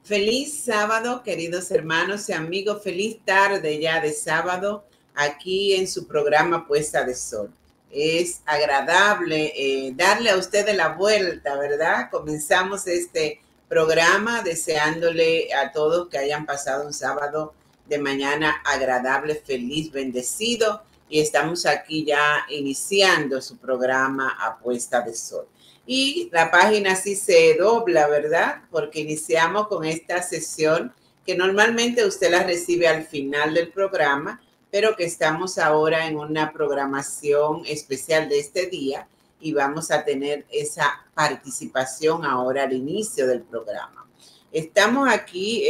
Feliz sábado, queridos hermanos y amigos. Feliz tarde ya de sábado aquí en su programa Puesta de Sol. Es agradable darle a ustedes la vuelta, ¿verdad? Comenzamos este programa deseándole a todos que hayan pasado un sábado de mañana agradable, feliz, bendecido. Y estamos aquí ya iniciando su programa a Puesta de Sol. Y la página sí se dobla, ¿verdad? Porque iniciamos con esta sesión que normalmente usted la recibe al final del programa, pero que estamos ahora en una programación especial de este día y vamos a tener esa participación ahora al inicio del programa. Estamos aquí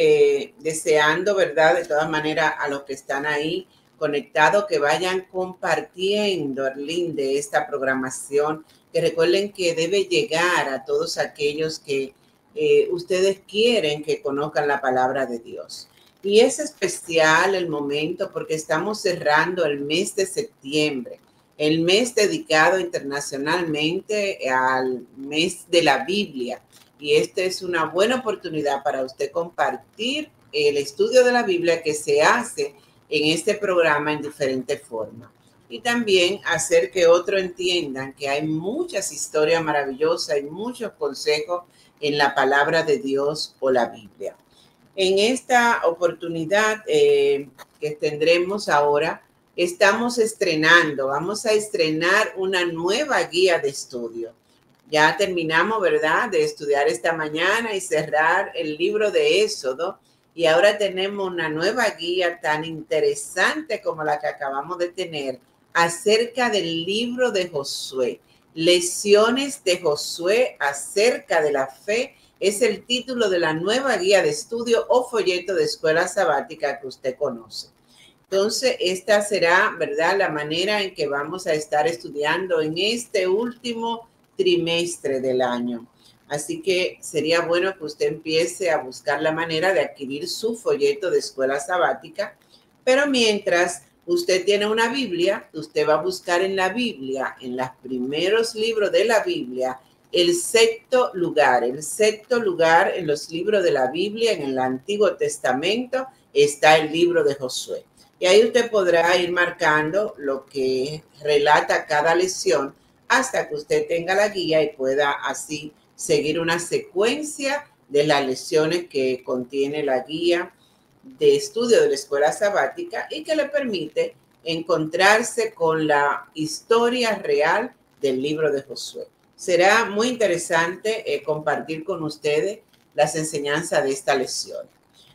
deseando, ¿verdad? De todas maneras, a los que están ahí conectados, que vayan compartiendo el link de esta programación, que recuerden que debe llegar a todos aquellos que ustedes quieren que conozcan la palabra de Dios. Y es especial el momento porque estamos cerrando el mes de septiembre, el mes dedicado internacionalmente al mes de la Biblia. Y esta es una buena oportunidad para usted compartir el estudio de la Biblia que se hace en este programa en diferentes formas. Y también hacer que otros entiendan que hay muchas historias maravillosas y muchos consejos en la palabra de Dios o la Biblia. En esta oportunidad que tendremos ahora, vamos a estrenar una nueva guía de estudio. Ya terminamos, ¿verdad?, de estudiar esta mañana y cerrar el libro de Éxodo. Y ahora tenemos una nueva guía tan interesante como la que acabamos de tener acerca del libro de Josué. Lecciones de Josué acerca de la fe es el título de la nueva guía de estudio o folleto de escuela sabática que usted conoce. Entonces, esta será, ¿verdad?, la manera en que vamos a estar estudiando en este último trimestre del año. Así que sería bueno que usted empiece a buscar la manera de adquirir su folleto de escuela sabática, pero mientras usted tiene una Biblia, usted va a buscar en la Biblia, en los primeros libros de la Biblia, el sexto lugar en los libros de la Biblia, en el Antiguo Testamento, está el libro de Josué. Y ahí usted podrá ir marcando lo que relata cada lección hasta que usted tenga la guía y pueda así seguir una secuencia de las lecciones que contiene la guía de estudio de la escuela sabática y que le permite encontrarse con la historia real del libro de Josué. Será muy interesante compartir con ustedes las enseñanzas de esta lección.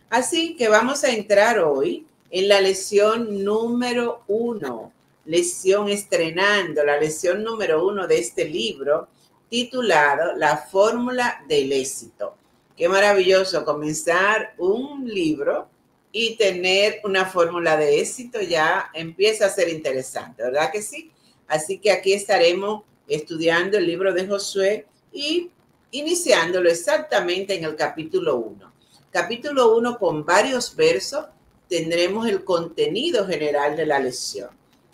Así que vamos a entrar hoy en la lección número 1, lección estrenando, la lección número 1 de este libro titulado La Fórmula del Éxito. Qué maravilloso comenzar un libro y tener una fórmula de éxito, ya empieza a ser interesante, ¿verdad que sí? Así que aquí estaremos estudiando el libro de Josué y iniciándolo exactamente en el capítulo 1. Capítulo 1 con varios versos tendremos el contenido general de la lección.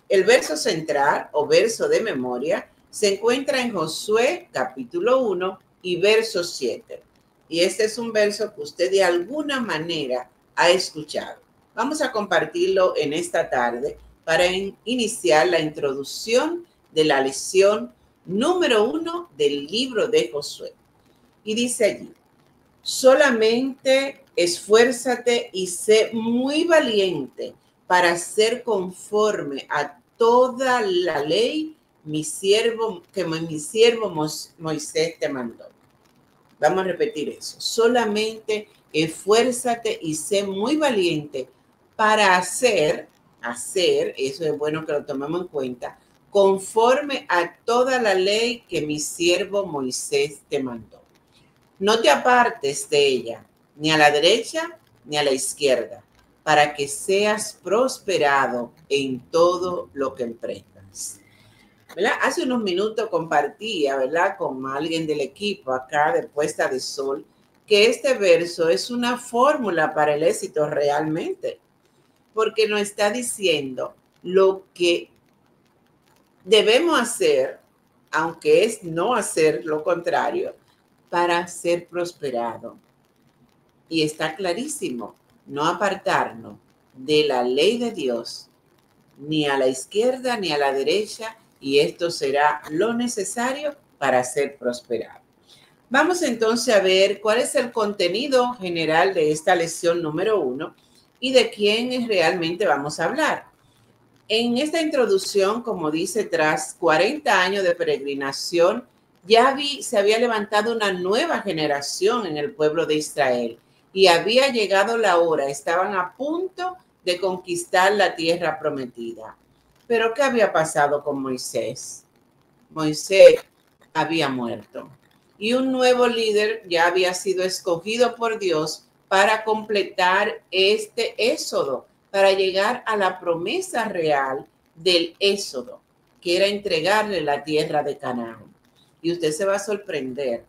El verso central o verso de memoria se encuentra en Josué capítulo 1 y verso 7. Y este es un verso que usted de alguna manera ha escuchado. Vamos a compartirlo en esta tarde para iniciar la introducción de la lección número 1 del libro de Josué. Y dice allí: solamente esfuérzate y sé muy valiente para ser conforme a toda la ley mi siervo Moisés te mandó. Vamos a repetir eso. Solamente esfuérzate y sé muy valiente para hacer hacer, eso es bueno que lo tomemos en cuenta, conforme a toda la ley que mi siervo Moisés te mandó. No te apartes de ella, ni a la derecha ni a la izquierda, para que seas prosperado en todo lo que emprendas. ¿Verdad? Hace unos minutos compartía, ¿verdad?, con alguien del equipo acá de Puesta de Sol, que este verso es una fórmula para el éxito realmente, porque nos está diciendo lo que debemos hacer, aunque es no hacer lo contrario, para ser prosperado. Y está clarísimo, no apartarnos de la ley de Dios, ni a la izquierda ni a la derecha, y esto será lo necesario para ser prosperado. Vamos entonces a ver cuál es el contenido general de esta lección número 1 y de quién realmente vamos a hablar. En esta introducción, como dice, tras 40 años de peregrinación, se había levantado una nueva generación en el pueblo de Israel y había llegado la hora, estaban a punto de conquistar la tierra prometida. Pero ¿qué había pasado con Moisés? Moisés había muerto y un nuevo líder ya había sido escogido por Dios para completar este éxodo, para llegar a la promesa real del éxodo, que era entregarle la tierra de Canaán. Y usted se va a sorprender.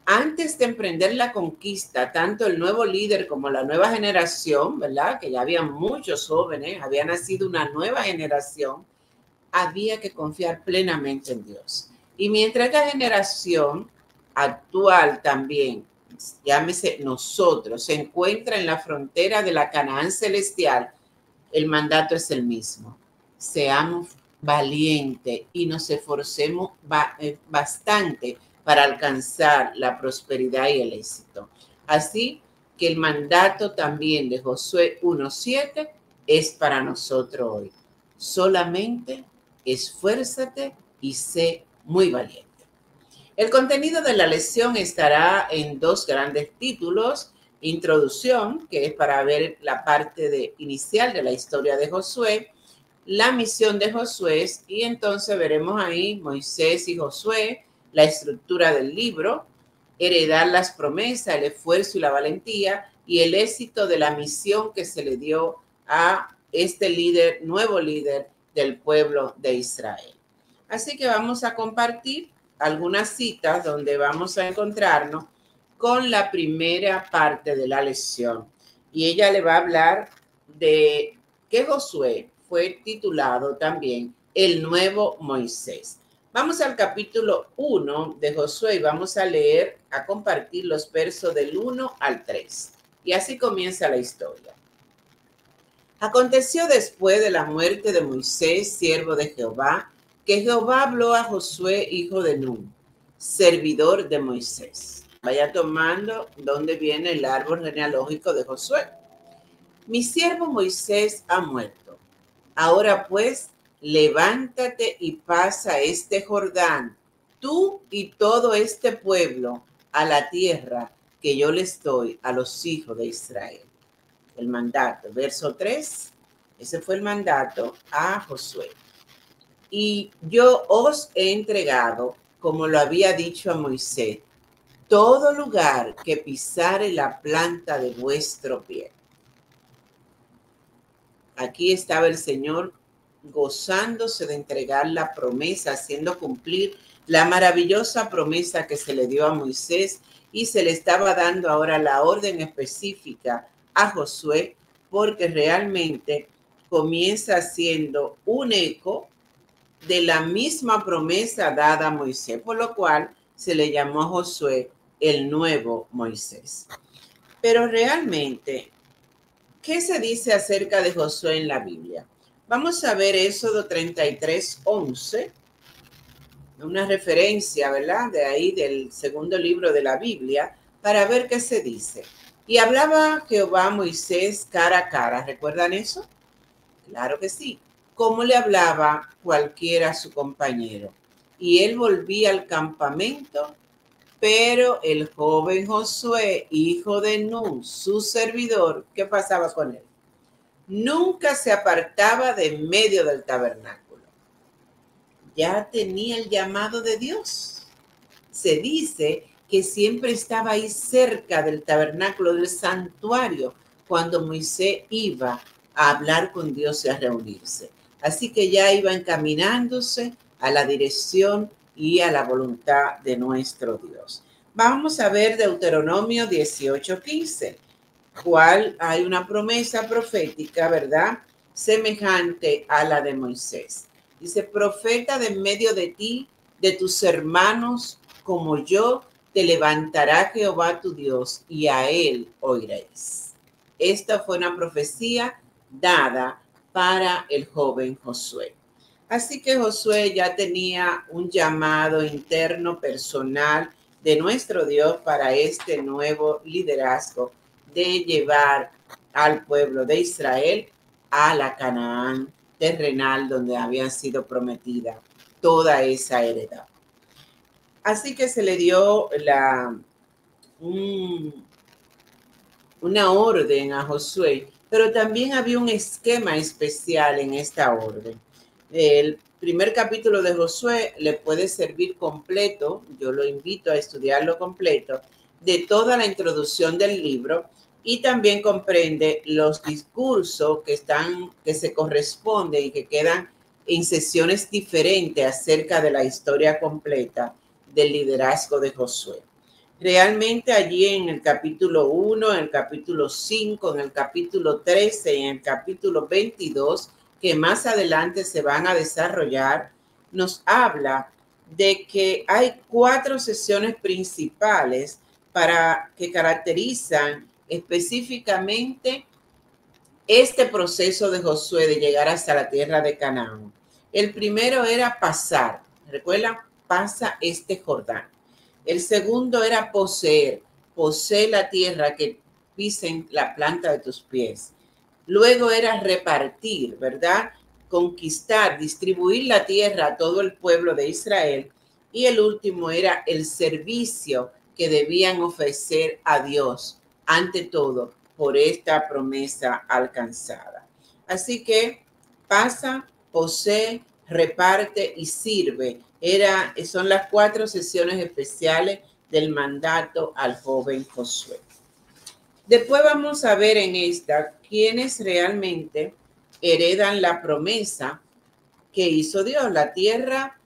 Antes de emprender la conquista, tanto el nuevo líder como la nueva generación, ¿verdad?, que ya había muchos jóvenes, había nacido una nueva generación, había que confiar plenamente en Dios. Y mientras la generación actual también, llámese nosotros, se encuentra en la frontera de la Canaán celestial, el mandato es el mismo. Seamos valientes y nos esforcemos bastante para alcanzar la prosperidad y el éxito. Así que el mandato también de Josué 1:7 es para nosotros hoy. Solamente esfuérzate y sé muy valiente. El contenido de la lección estará en dos grandes títulos: Introducción, que es para ver la parte inicial de la historia de Josué, la misión de Josué, y entonces veremos ahí Moisés y Josué, la estructura del libro, heredar las promesas, el esfuerzo y la valentía, y el éxito de la misión que se le dio a este líder, nuevo líder del pueblo de Israel. Así que vamos a compartir algunas citas donde vamos a encontrarnos con la primera parte de la lección. Y ella le va a hablar de que Josué fue titulado también el nuevo Moisés. Vamos al capítulo 1 de Josué y vamos a leer, a compartir los versos del 1 al 3. Y así comienza la historia. Aconteció después de la muerte de Moisés, siervo de Jehová, que Jehová habló a Josué, hijo de Nun, servidor de Moisés. Vaya tomando dónde viene el árbol genealógico de Josué. Mi siervo Moisés ha muerto. Ahora pues, levántate y pasa este Jordán, tú y todo este pueblo, a la tierra que yo les doy a los hijos de Israel. El mandato, verso 3, ese fue el mandato a Josué. Y yo os he entregado, como lo había dicho a Moisés, todo lugar que pisare la planta de vuestro pie. Aquí estaba el Señor gozándose de entregar la promesa, haciendo cumplir la maravillosa promesa que se le dio a Moisés, y se le estaba dando ahora la orden específica a Josué, porque realmente comienza siendo un eco de la misma promesa dada a Moisés, por lo cual se le llamó a Josué el nuevo Moisés. Pero realmente, ¿qué se dice acerca de Josué en la Biblia? Vamos a ver Éxodo 33:11, una referencia, ¿verdad?, de ahí del segundo libro de la Biblia, para ver qué se dice. Y hablaba Jehová a Moisés cara a cara. ¿Recuerdan eso? Claro que sí. Como le hablaba cualquiera a su compañero. Y él volvía al campamento, pero el joven Josué, hijo de Nun, su servidor, ¿qué pasaba con él? nunca se apartaba de en medio del tabernáculo. Ya tenía el llamado de Dios. Se dice que siempre estaba ahí cerca del tabernáculo, del santuario, cuando Moisés iba a hablar con Dios y a reunirse. Así que ya iba encaminándose a la dirección y a la voluntad de nuestro Dios. Vamos a ver Deuteronomio 18:15, cual hay una promesa profética, ¿verdad? Semejante a la de Moisés. Dice, profeta de en medio de ti, de tus hermanos, como yo, te levantará Jehová tu Dios, y a él oiréis. Esta fue una profecía dada para el joven Josué. Así que Josué ya tenía un llamado interno personal de nuestro Dios para este nuevo liderazgo de llevar al pueblo de Israel a la Canaán terrenal donde habían sido prometida toda esa heredad. Así que se le dio una orden a Josué, pero también había un esquema especial en esta orden. El primer capítulo de Josué le puede servir completo, yo lo invito a estudiarlo completo, de toda la introducción del libro, y también comprende los discursos que se corresponden y que quedan en sesiones diferentes acerca de la historia completa del liderazgo de Josué. Realmente allí en el capítulo 1, en el capítulo 5, en el capítulo 13 y en el capítulo 22, que más adelante se van a desarrollar, nos habla de que hay 4 sesiones principales que caracterizan específicamente este proceso de Josué de llegar hasta la tierra de Canaán. El primero era pasar, ¿recuerdan? Pasa este Jordán. El segundo era poseer, posee la tierra que pisen la planta de tus pies. Luego era repartir, ¿verdad? Conquistar, distribuir la tierra a todo el pueblo de Israel. Y el último era el servicio que debían ofrecer a Dios, ante todo, por esta promesa alcanzada. Así que pasa, posee, reparte y sirve. Son las 4 sesiones especiales del mandato al joven Josué. Después vamos a ver en esta quiénes realmente heredan la promesa que hizo Dios. La tierra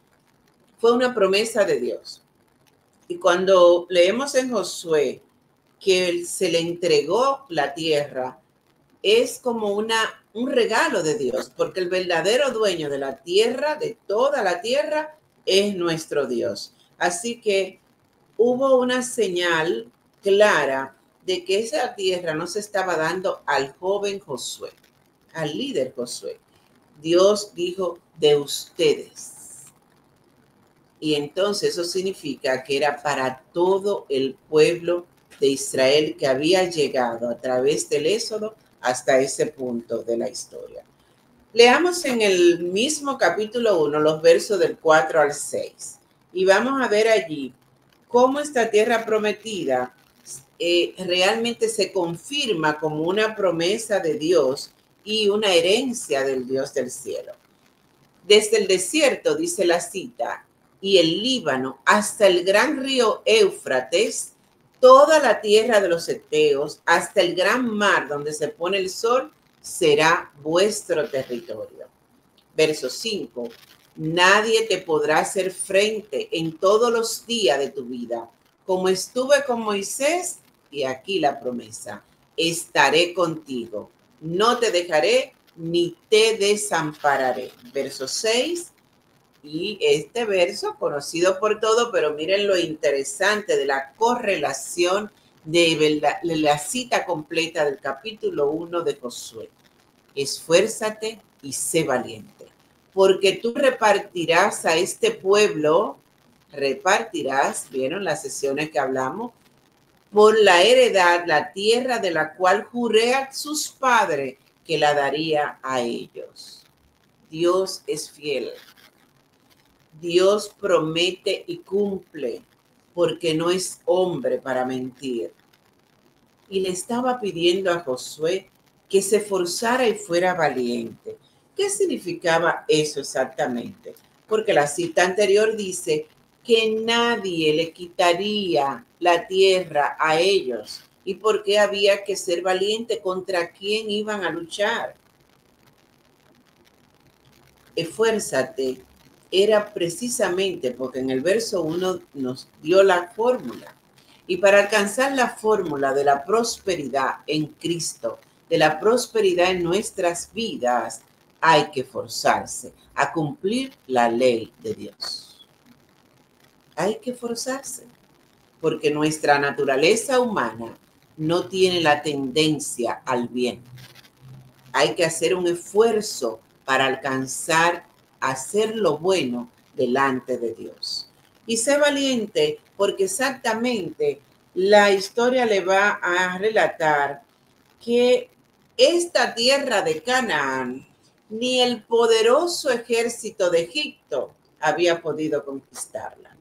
fue una promesa de Dios. Y cuando leemos en Josué que se le entregó la tierra, es como un regalo de Dios, porque el verdadero dueño de la tierra, de toda la tierra, es nuestro Dios. Así que hubo una señal clara de que esa tierra no se estaba dando al joven Josué, al líder Josué. Dios dijo de ustedes. Y entonces eso significa que era para todo el pueblo de Israel que había llegado a través del Éxodo hasta ese punto de la historia. Leamos en el mismo capítulo 1 los versos del 4 al 6 y vamos a ver allí cómo esta tierra prometida realmente se confirma como una promesa de Dios y una herencia del Dios del cielo. Desde el desierto, dice la cita, y el Líbano hasta el gran río Éufrates, toda la tierra de los heteos, hasta el gran mar donde se pone el sol, será vuestro territorio. Verso 5. Nadie te podrá hacer frente en todos los días de tu vida. Como estuve con Moisés, y aquí la promesa, estaré contigo. No te dejaré ni te desampararé. Verso 6. Y este verso, conocido por todo, pero miren lo interesante de la correlación de la cita completa del capítulo 1 de Josué. Esfuérzate y sé valiente, porque tú repartirás a este pueblo, ¿vieron las sesiones que hablamos? Por la heredad, la tierra de la cual juré a sus padres que la daría a ellos. Dios es fiel. Dios promete y cumple, porque no es hombre para mentir. Y le estaba pidiendo a Josué que se forzara y fuera valiente. ¿Qué significaba eso exactamente? Porque la cita anterior dice que nadie le quitaría la tierra a ellos. ¿Y por qué había que ser valiente? ¿Contra quién iban a luchar? Esfuérzate era precisamente porque en el verso 1 nos dio la fórmula. Y para alcanzar la fórmula de la prosperidad en Cristo, de la prosperidad en nuestras vidas, hay que forzarse a cumplir la ley de Dios. Hay que forzarse, porque nuestra naturaleza humana no tiene la tendencia al bien. Hay que hacer un esfuerzo para alcanzar hacer lo bueno delante de Dios. Y sé valiente porque exactamente la historia le va a relatar que esta tierra de Canaán, ni el poderoso ejército de Egipto había podido conquistarla.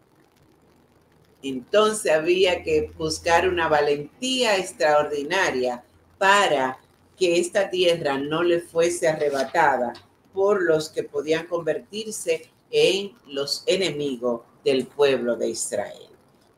Entonces había que buscar una valentía extraordinaria para que esta tierra no le fuese arrebatada por los que podían convertirse en los enemigos del pueblo de Israel.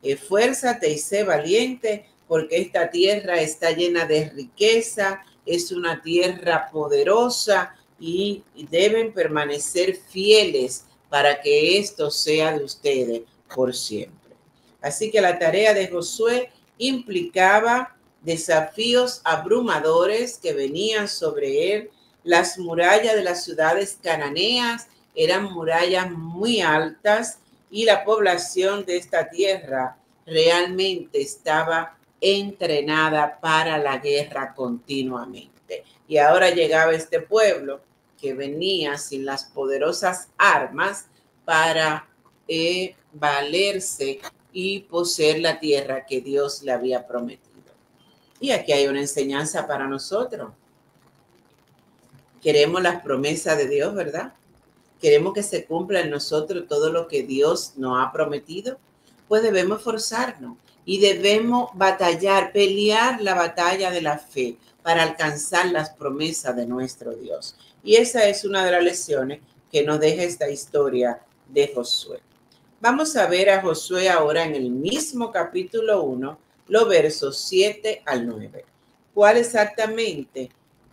Esfuérzate y sé valiente, porque esta tierra está llena de riqueza, es una tierra poderosa y deben permanecer fieles para que esto sea de ustedes por siempre. Así que la tarea de Josué implicaba desafíos abrumadores que venían sobre él. Las murallas de las ciudades cananeas eran murallas muy altas y la población de esta tierra realmente estaba entrenada para la guerra continuamente. Y ahora llegaba este pueblo que venía sin las poderosas armas para valerse y poseer la tierra que Dios le había prometido. Y aquí hay una enseñanza para nosotros. Queremos las promesas de Dios, ¿verdad? Queremos que se cumpla en nosotros todo lo que Dios nos ha prometido. Pues debemos forzarnos y debemos batallar, pelear la batalla de la fe para alcanzar las promesas de nuestro Dios. Y esa es una de las lecciones que nos deja esta historia de Josué. Vamos a ver a Josué ahora en el mismo capítulo 1, los versos 7 al 9. ¿Cuál exactamente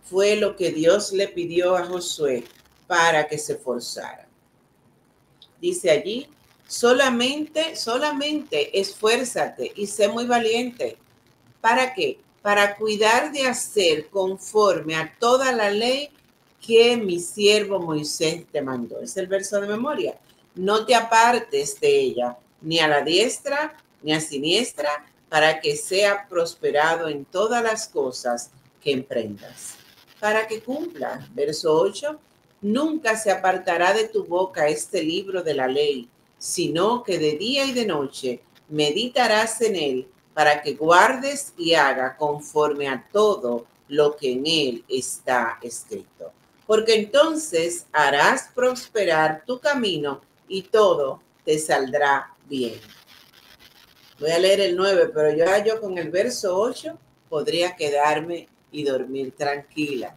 fue lo que Dios le pidió a Josué para que se forzara? Dice allí, solamente esfuérzate y sé muy valiente. ¿Para qué? Para cuidar de hacer conforme a toda la ley que mi siervo Moisés te mandó. Es el verso de memoria. No te apartes de ella, ni a la diestra, ni a siniestra, para que sea prosperado en todas las cosas que emprendas. Para que cumpla. Verso 8. Nunca se apartará de tu boca este libro de la ley, sino que de día y de noche meditarás en él, para que guardes y haga conforme a todo lo que en él está escrito. Porque entonces harás prosperar tu camino y todo te saldrá bien. Voy a leer el 9, pero yo con el verso 8 podría quedarme y dormir tranquila.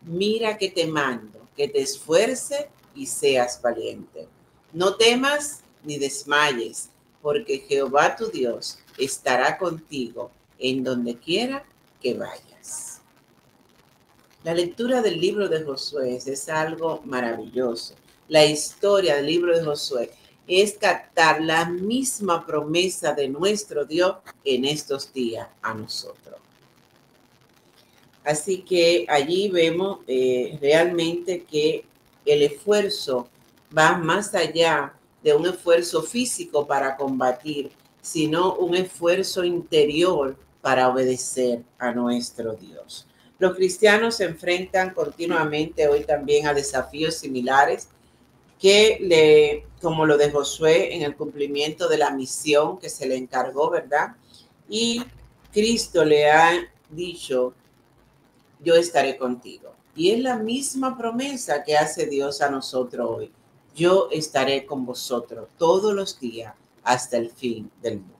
Mira que te mando, que te esfuerces y seas valiente. No temas ni desmayes, porque Jehová tu Dios estará contigo en donde quiera que vayas. La lectura del libro de Josué es algo maravilloso. La historia del libro de Josué es captar la misma promesa de nuestro Dios en estos días a nosotros. Así que allí vemos realmente que el esfuerzo va más allá de un esfuerzo físico para combatir, sino un esfuerzo interior para obedecer a nuestro Dios. Los cristianos se enfrentan continuamente hoy también a desafíos similares como lo de Josué en el cumplimiento de la misión que se le encargó, ¿verdad? Y Cristo le ha dicho, yo estaré contigo. Y es la misma promesa que hace Dios a nosotros hoy. Yo estaré con vosotros todos los días hasta el fin del mundo.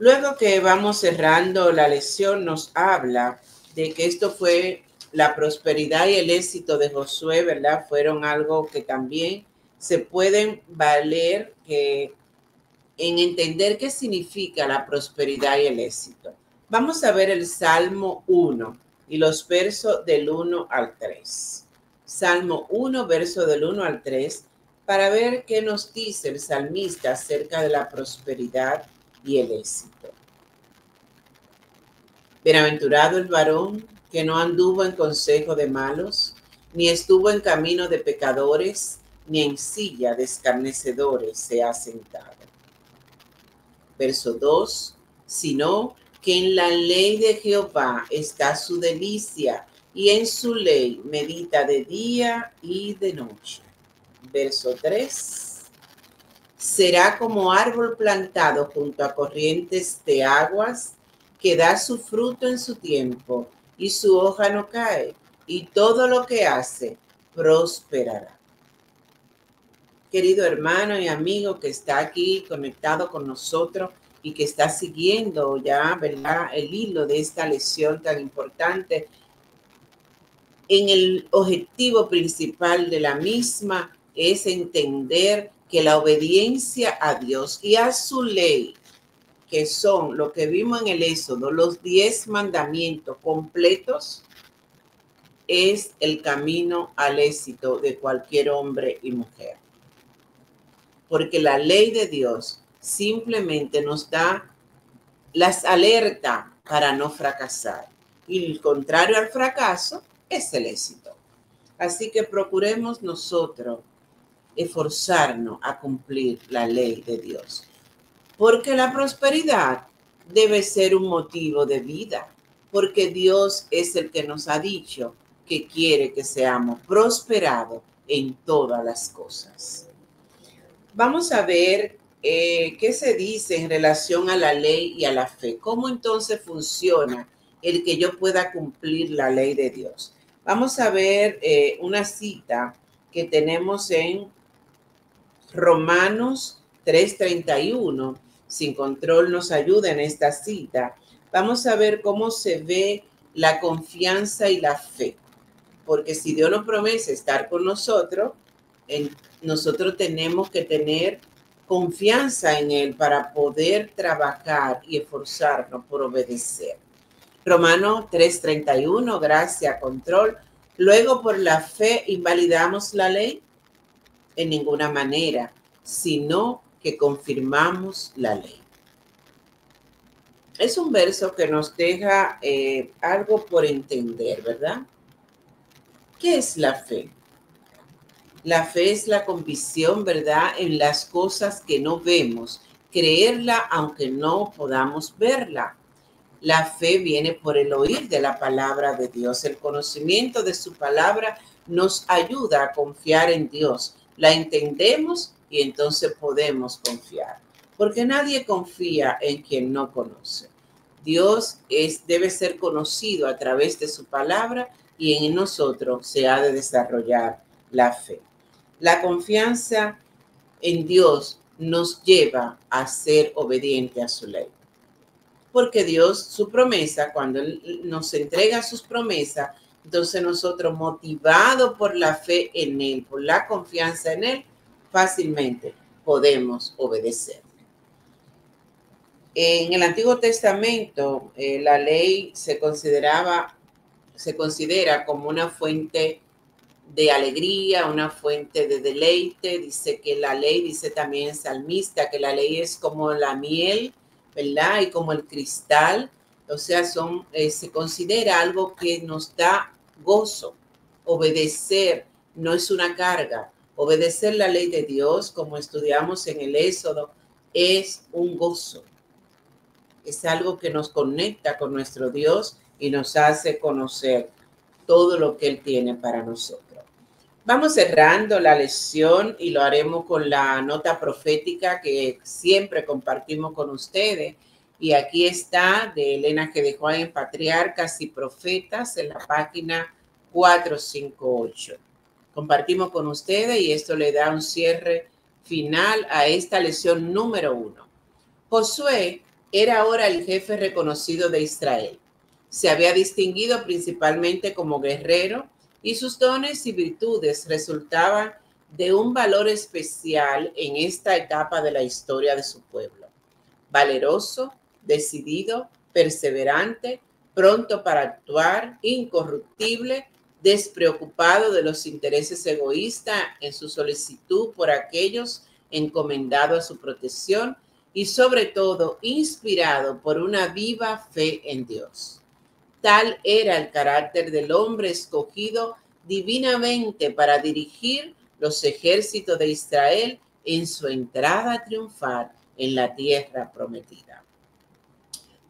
Luego que vamos cerrando la lección, nos habla de que esto fue la prosperidad y el éxito de Josué, ¿verdad? Fueron algo que también se pueden valer que en entender qué significa la prosperidad y el éxito. Vamos a ver el Salmo 1 y los versos del 1 al 3. Salmo 1, verso del 1 al 3, para ver qué nos dice el salmista acerca de la prosperidad y el éxito. Bienaventurado el varón que no anduvo en consejo de malos, ni estuvo en camino de pecadores, ni en silla de escarnecedores se ha sentado. Verso 2, sino que en la ley de Jehová está su delicia, y en su ley medita de día y de noche. Verso 3, será como árbol plantado junto a corrientes de aguas, que da su fruto en su tiempo, y su hoja no cae, y todo lo que hace prosperará. Querido hermano y amigo que está aquí conectado con nosotros y que está siguiendo ya, ¿verdad?, el hilo de esta lección tan importante, en el objetivo principal de la misma es entender que la obediencia a Dios y a su ley, que son lo que vimos en el Éxodo, los 10 mandamientos completos, es el camino al éxito de cualquier hombre y mujer. Porque la ley de Dios simplemente nos da las alertas para no fracasar. Y el contrario al fracaso es el éxito. Así que procuremos nosotros esforzarnos a cumplir la ley de Dios. Porque la prosperidad debe ser un motivo de vida. Porque Dios es el que nos ha dicho que quiere que seamos prosperados en todas las cosas. Vamos a ver qué se dice en relación a la ley y a la fe. ¿Cómo entonces funciona el que yo pueda cumplir la ley de Dios? Vamos a ver una cita que tenemos en Romanos 3:31. Sin control nos ayuda en esta cita. Vamos a ver cómo se ve la confianza y la fe. Porque si Dios nos promete estar con nosotros, nosotros tenemos que tener confianza en Él para poder trabajar y esforzarnos por obedecer. Romanos 3:31, gracia, control. Luego, por la fe, ¿invalidamos la ley? En ninguna manera, sino que confirmamos la ley. Es un verso que nos deja algo por entender, ¿verdad? ¿Qué es la fe? La fe es la convicción, ¿verdad?, en las cosas que no vemos, creerla aunque no podamos verla. La fe viene por el oír de la palabra de Dios. El conocimiento de su palabra nos ayuda a confiar en Dios. La entendemos y entonces podemos confiar. Porque nadie confía en quien no conoce. Dios debe ser conocido a través de su palabra y en nosotros se ha de desarrollar la fe. La confianza en Dios nos lleva a ser obediente a su ley. Porque Dios, su promesa, cuando Él nos entrega sus promesas, entonces nosotros, motivados por la fe en Él, por la confianza en Él, fácilmente podemos obedecer. En el Antiguo Testamento, la ley se considera como una fuente de alegría, una fuente de deleite. Dice que la ley, dice también el salmista, que la ley es como la miel, ¿verdad? Y como el cristal, o sea, se considera algo que nos da gozo. Obedecer no es una carga. Obedecer la ley de Dios, como estudiamos en el Éxodo, es un gozo. Es algo que nos conecta con nuestro Dios y nos hace conocer todo lo que Él tiene para nosotros. Vamos cerrando la lección y lo haremos con la nota profética que siempre compartimos con ustedes. Y aquí está, de Elena G. de Juan, en Patriarcas y Profetas, en la página 458. Compartimos con ustedes y esto le da un cierre final a esta lección número 1. Josué Era ahora el jefe reconocido de Israel. Se había distinguido principalmente como guerrero y sus dones y virtudes resultaban de un valor especial en esta etapa de la historia de su pueblo. Valeroso, decidido, perseverante, pronto para actuar, incorruptible, despreocupado de los intereses egoístas en su solicitud por aquellos encomendados a su protección y sobre todo inspirado por una viva fe en Dios. Tal era el carácter del hombre escogido divinamente para dirigir los ejércitos de Israel en su entrada triunfal en la tierra prometida.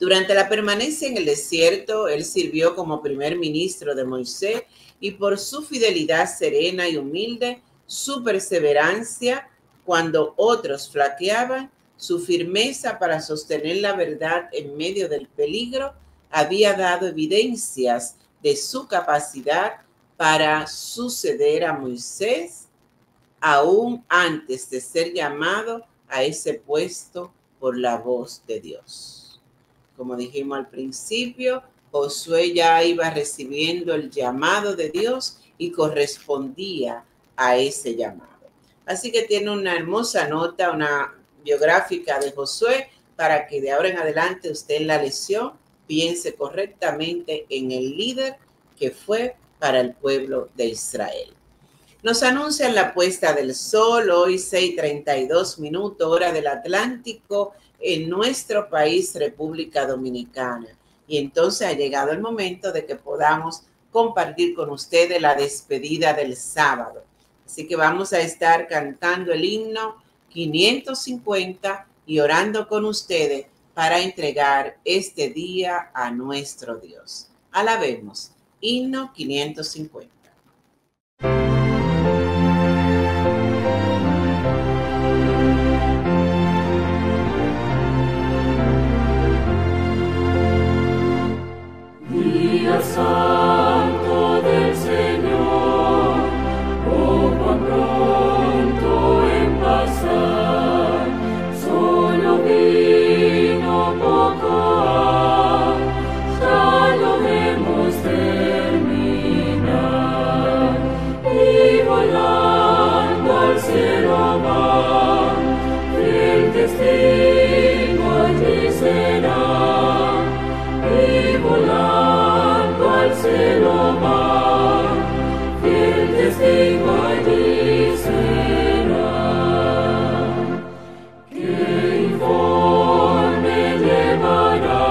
Durante la permanencia en el desierto, él sirvió como primer ministro de Moisés y por su fidelidad serena y humilde, su perseverancia cuando otros flaqueaban, su firmeza para sostener la verdad en medio del peligro, había dado evidencias de su capacidad para suceder a Moisés aún antes de ser llamado a ese puesto por la voz de Dios. Como dijimos al principio, Josué ya iba recibiendo el llamado de Dios y correspondía a ese llamado. Así que tiene una hermosa nota, una biográfica de Josué, para que de ahora en adelante usted en la lección piense correctamente en el líder que fue para el pueblo de Israel. Nos anuncian la puesta del sol, hoy 6:32, hora del Atlántico, en nuestro país, República Dominicana. Y entonces ha llegado el momento de que podamos compartir con ustedes la despedida del sábado. Así que vamos a estar cantando el himno 550 y orando con ustedes para entregar este día a nuestro Dios. Alabemos, himno 550. Día santo del Señor, oh cuán pronto en pasar, solo vino poco ha, ya lo vemos terminar, y volando al cielo va, el testigo allí será, y volando al cielo va, fiel testigo allí será. Que informe llevará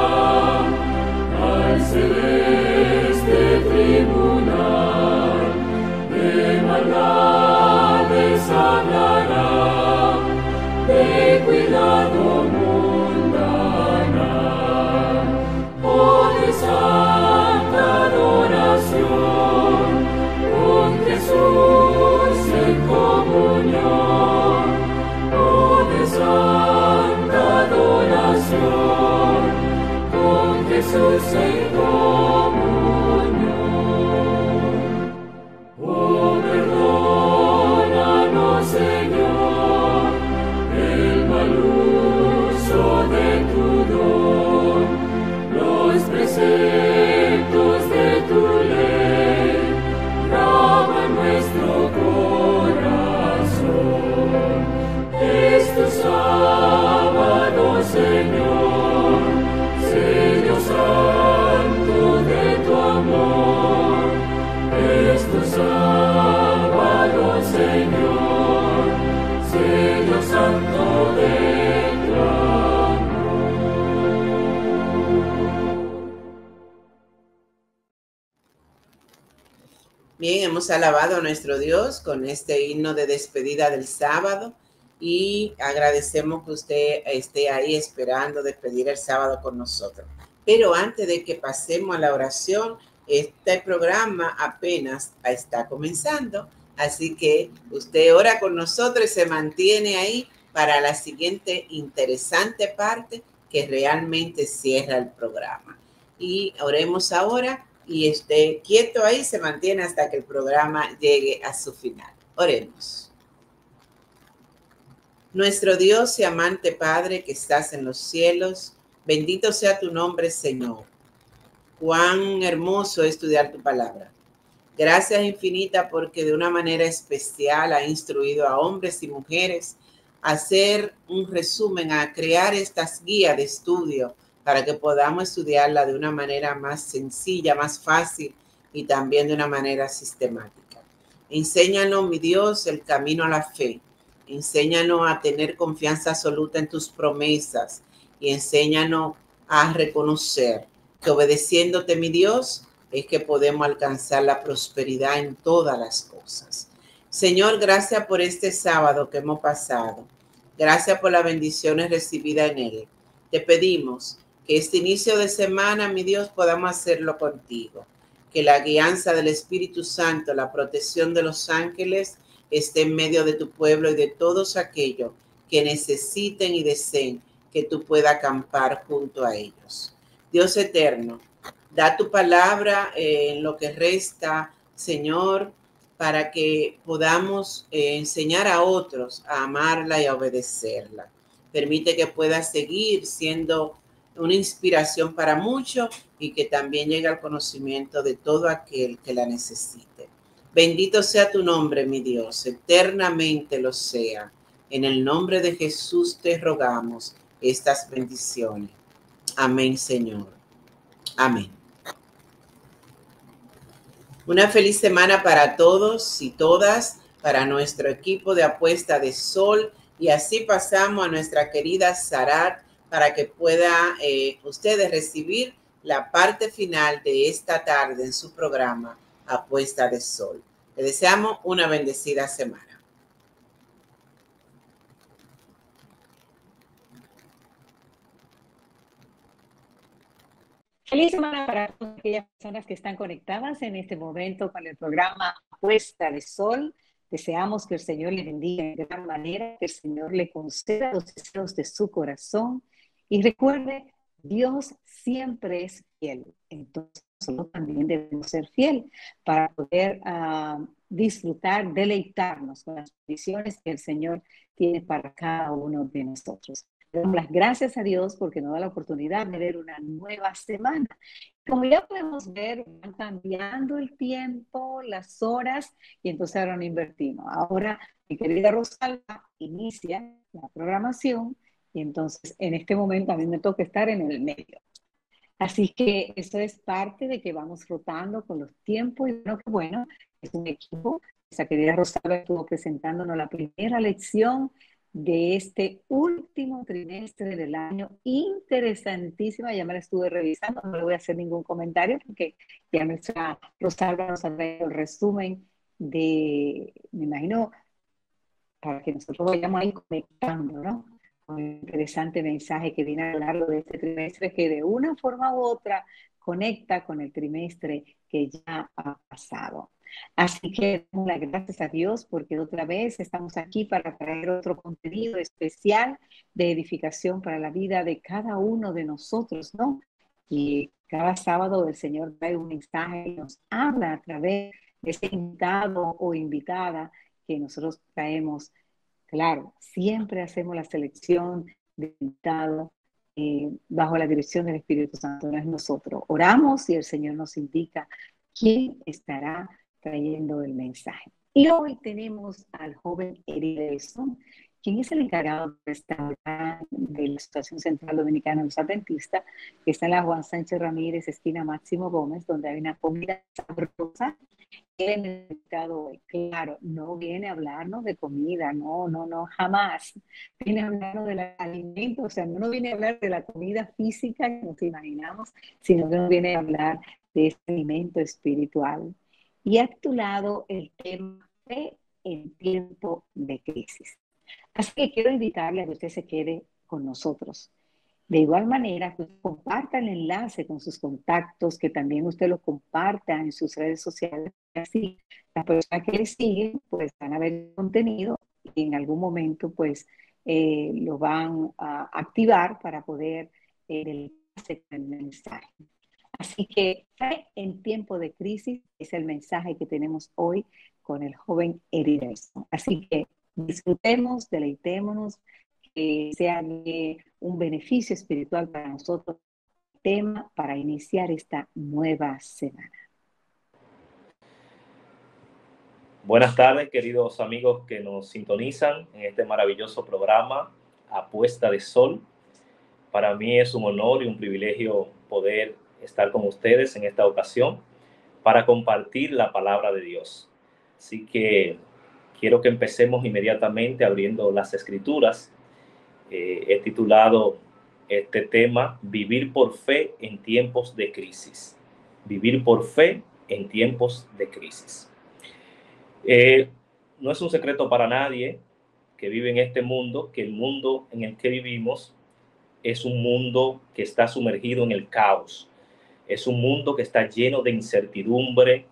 al celeste tribunal, de maldades hablará, de cuidado mundana, de santa adoración, con Jesús en comunión, de santa adoración, con Jesús en comunión. Oh, perdónanos, Señor, el mal uso de tu don, los preceptos de tu ley, graba en nuestro corazón. Es tu sábado, Señor, sello santo de tu amor. Es tu sábado, Señor, sello santo de tu amor. Bien, hemos alabado a nuestro Dios con este himno de despedida del sábado y agradecemos que usted esté ahí esperando despedir el sábado con nosotros. Pero antes de que pasemos a la oración, este programa apenas está comenzando, así que usted ora con nosotros y se mantiene ahí para la siguiente interesante parte que realmente cierra el programa. Y oremos ahora. Y esté quieto ahí, se mantiene hasta que el programa llegue a su final. Oremos. Nuestro Dios y amante Padre que estás en los cielos, Bendito sea tu nombre, Señor. Cuán hermoso es estudiar tu palabra. Gracias infinita porque de una manera especial ha instruido a hombres y mujeres a hacer un resumen, a crear estas guías de estudio para que podamos estudiarla de una manera más sencilla, más fácil y también de una manera sistemática. Enséñanos, mi Dios, el camino a la fe. Enséñanos a tener confianza absoluta en tus promesas y enséñanos a reconocer que obedeciéndote, mi Dios, es que podemos alcanzar la prosperidad en todas las cosas. Señor, gracias por este sábado que hemos pasado. Gracias por las bendiciones recibidas en él. Te pedimos que este inicio de semana, mi Dios, podamos hacerlo contigo. Que la guianza del Espíritu Santo, la protección de los ángeles, esté en medio de tu pueblo y de todos aquellos que necesiten y deseen que tú puedas acampar junto a ellos. Dios eterno, da tu palabra en lo que resta, Señor, para que podamos enseñar a otros a amarla y a obedecerla. Permite que pueda seguir siendo una inspiración para muchos y que también llegue al conocimiento de todo aquel que la necesite. Bendito sea tu nombre, mi Dios, eternamente lo sea. En el nombre de Jesús te rogamos estas bendiciones. Amén, Señor. Amén. Una feliz semana para todos y todas, para nuestro equipo de Apuesta de Sol, y así pasamos a nuestra querida Sarat para que pueda ustedes recibir la parte final de esta tarde en su programa Apuesta de Sol. Les deseamos una bendecida semana. Feliz semana para todas aquellas personas que están conectadas en este momento con el programa Apuesta de Sol. Deseamos que el Señor le bendiga de gran manera, que el Señor le conceda los deseos de su corazón. Y recuerde, Dios siempre es fiel. Entonces, nosotros también debemos ser fiel para poder disfrutar, deleitarnos con las bendiciones que el Señor tiene para cada uno de nosotros. Damos las gracias a Dios porque nos da la oportunidad de ver una nueva semana. Como ya podemos ver, van cambiando el tiempo, las horas, y entonces ahora no invertimos. Ahora, mi querida Rosalba inicia la programación, y entonces en este momento a mí me toca estar en el medio. Así que eso es parte de que vamos rotando con los tiempos, y bueno, es un equipo. Esa querida Rosalba estuvo presentándonos la primera lección de este último trimestre del año, interesantísima. Ya me la estuve revisando, no le voy a hacer ningún comentario porque ya nuestra Rosalba nos ha traído el resumen de, me imagino, para que nosotros vayamos ahí conectando, ¿no? Con el interesante mensaje que viene a lo largo de este trimestre, que de una forma u otra conecta con el trimestre que ya ha pasado. Así que damos las gracias a Dios porque otra vez estamos aquí para traer otro contenido especial de edificación para la vida de cada uno de nosotros, ¿no? Y cada sábado el Señor trae un mensaje y nos habla a través de ese invitado o invitada que nosotros traemos. Claro, siempre hacemos la selección de invitado bajo la dirección del Espíritu Santo, no es nosotros. Oramos y el Señor nos indica quién estará trayendo el mensaje. Y hoy tenemos al joven Eric Delson, quien es el encargado de la Asociación Central Dominicana de los Adventistas, que está en la Juan Sánchez Ramírez, esquina Máximo Gómez, donde hay una comida sabrosa. En el mercado hoy, claro, no viene a hablarnos de comida, no, jamás. Viene a hablarnos del alimento, o sea, no viene a hablar de la comida física que nos imaginamos, sino que nos viene a hablar de este alimento espiritual. Y ha titulado el tema Fe en tiempo de crisis. Así que quiero invitarle a que usted se quede con nosotros. De igual manera, que comparta el enlace con sus contactos, que también usted lo comparta en sus redes sociales. Así, las personas que le siguen, pues van a ver el contenido y en algún momento, pues, lo van a activar para poder el mensaje. Así que Fe en tiempo de crisis es el mensaje que tenemos hoy con el joven Eric Delson. Así que disfrutemos, deleitémonos, que sea un beneficio espiritual para nosotros, tema para iniciar esta nueva semana. Buenas tardes, queridos amigos que nos sintonizan en este maravilloso programa A Puesta de Sol. Para mí es un honor y un privilegio poder estar con ustedes en esta ocasión para compartir la palabra de Dios. Así que quiero que empecemos inmediatamente abriendo las Escrituras. He titulado este tema Vivir por fe en tiempos de crisis. Vivir por fe en tiempos de crisis. No es un secreto para nadie que vive en este mundo, que el mundo en el que vivimos es un mundo que está sumergido en el caos. Es un mundo que está lleno de incertidumbre.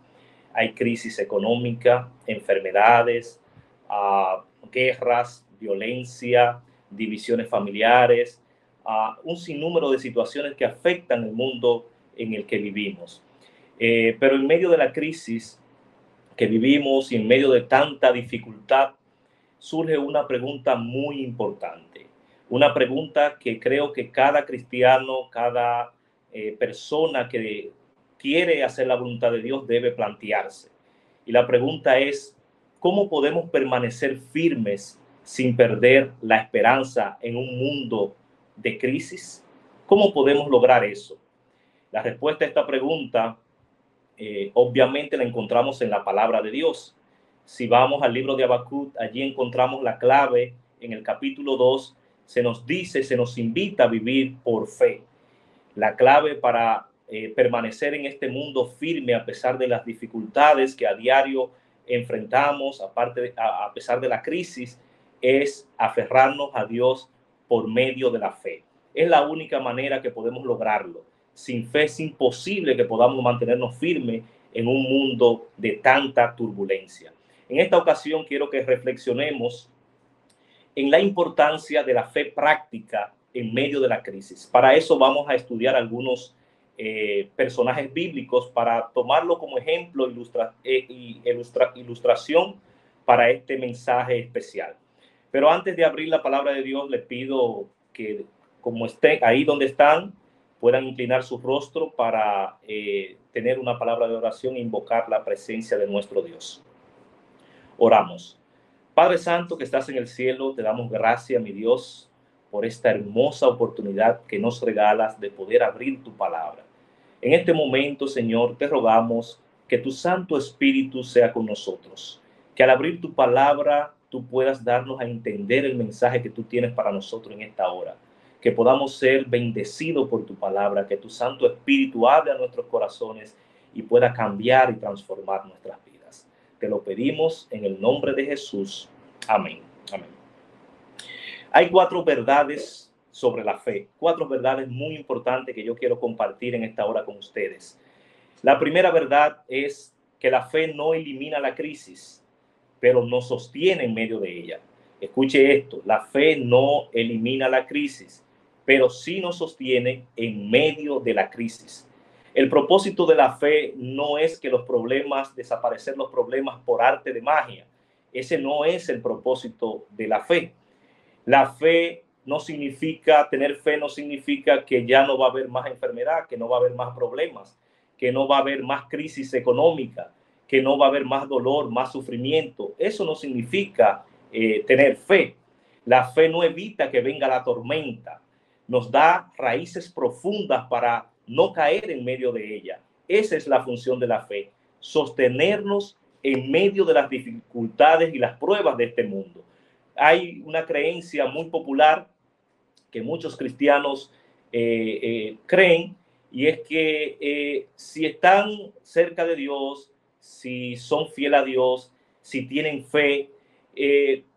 Hay crisis económica, enfermedades, guerras, violencia, divisiones familiares, un sinnúmero de situaciones que afectan el mundo en el que vivimos. Pero en medio de la crisis que vivimos y en medio de tanta dificultad, surge una pregunta muy importante. Una pregunta que creo que cada cristiano, cada persona que quiere hacer la voluntad de Dios debe plantearse. Y la pregunta es, ¿cómo podemos permanecer firmes sin perder la esperanza en un mundo de crisis? ¿Cómo podemos lograr eso? La respuesta a esta pregunta obviamente la encontramos en la palabra de Dios. Si vamos al libro de Habacuc, allí encontramos la clave. En el capítulo 2 se nos dice, se nos invita a vivir por fe. La clave para permanecer en este mundo firme a pesar de las dificultades que a diario enfrentamos, a pesar de la crisis, es aferrarnos a Dios por medio de la fe. Es la única manera que podemos lograrlo. Sin fe es imposible que podamos mantenernos firmes en un mundo de tanta turbulencia. En esta ocasión quiero que reflexionemos en la importancia de la fe práctica en medio de la crisis. Para eso vamos a estudiar algunos personajes bíblicos para tomarlo como ejemplo ilustración para este mensaje especial. Pero antes de abrir la palabra de Dios, les pido que, como estén ahí donde están, puedan inclinar su rostro para tener una palabra de oración e invocar la presencia de nuestro Dios. Oramos. Padre Santo que estás en el cielo, te damos gracias, mi Dios, por esta hermosa oportunidad que nos regalas de poder abrir tu palabra. En este momento, Señor, te rogamos que tu Santo Espíritu sea con nosotros, que al abrir tu palabra tú puedas darnos a entender el mensaje que tú tienes para nosotros en esta hora, que podamos ser bendecidos por tu palabra, que tu Santo Espíritu hable a nuestros corazones y pueda cambiar y transformar nuestras vidas. Te lo pedimos en el nombre de Jesús. Amén. Amén. Hay 4 verdades sobre la fe, 4 verdades muy importantes que yo quiero compartir en esta hora con ustedes. La primera verdad es que la fe no elimina la crisis, pero nos sostiene en medio de ella. Escuche esto, la fe no elimina la crisis, pero sí nos sostiene en medio de la crisis. El propósito de la fe no es que desaparecer los problemas por arte de magia. Ese no es el propósito de la fe. La fe no significa, tener fe no significa que ya no va a haber más enfermedad, que no va a haber más problemas, que no va a haber más crisis económica, que no va a haber más dolor, más sufrimiento. Eso no significa tener fe. La fe no evita que venga la tormenta. Nos da raíces profundas para no caer en medio de ella. Esa es la función de la fe, sostenernos en medio de las dificultades y las pruebas de este mundo. Hay una creencia muy popular que muchos cristianos creen, y es que si están cerca de Dios, si son fieles a Dios, si tienen fe,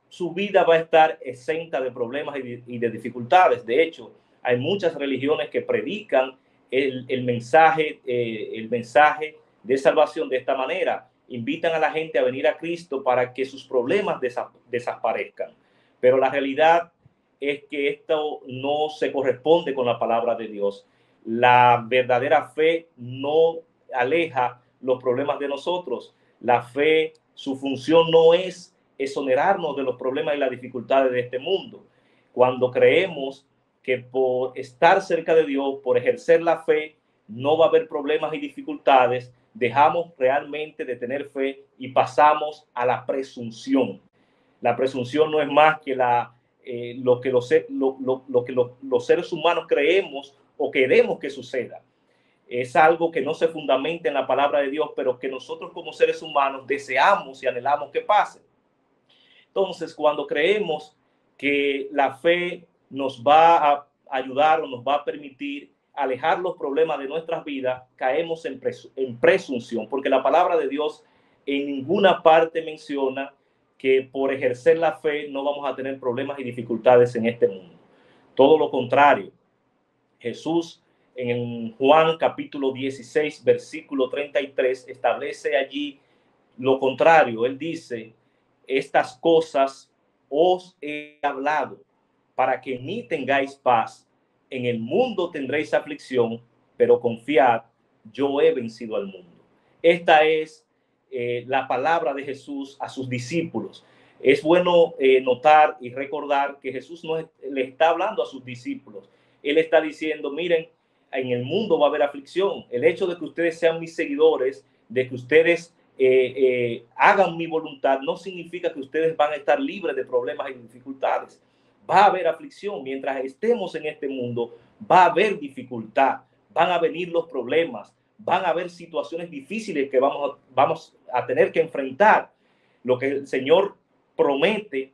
su vida va a estar exenta de problemas y de dificultades. De hecho, hay muchas religiones que predican el mensaje de salvación de esta manera. Invitan a la gente a venir a Cristo para que sus problemas desaparezcan. Pero la realidad es que esto no se corresponde con la palabra de Dios. La verdadera fe no aleja los problemas de nosotros. La fe, su función no es exonerarnos de los problemas y las dificultades de este mundo. Cuando creemos que por estar cerca de Dios, por ejercer la fe, no va a haber problemas y dificultades, dejamos realmente de tener fe y pasamos a la presunción. La presunción no es más que lo que los seres humanos creemos o queremos que suceda. Es algo que no se fundamenta en la palabra de Dios, pero que nosotros como seres humanos deseamos y anhelamos que pase. Entonces, cuando creemos que la fe nos va a ayudar o nos va a permitir alejar los problemas de nuestras vidas, caemos en presunción, porque la palabra de Dios en ninguna parte menciona que por ejercer la fe no vamos a tener problemas y dificultades en este mundo. Todo lo contrario. Jesús en Juan capítulo 16, versículo 33, establece allí lo contrario. Él dice: estas cosas os he hablado para que en mí tengáis paz. En el mundo tendréis aflicción, pero confiad, yo he vencido al mundo. Esta es la palabra de Jesús a sus discípulos. Es bueno notar y recordar que Jesús no le está hablando a sus discípulos. Él está diciendo: miren, en el mundo va a haber aflicción. El hecho de que ustedes sean mis seguidores, de que ustedes hagan mi voluntad, no significa que ustedes van a estar libres de problemas y dificultades. Va a haber aflicción. Mientras estemos en este mundo, va a haber dificultad, van a venir los problemas, van a haber situaciones difíciles que vamos a tener que enfrentar. Lo que el Señor promete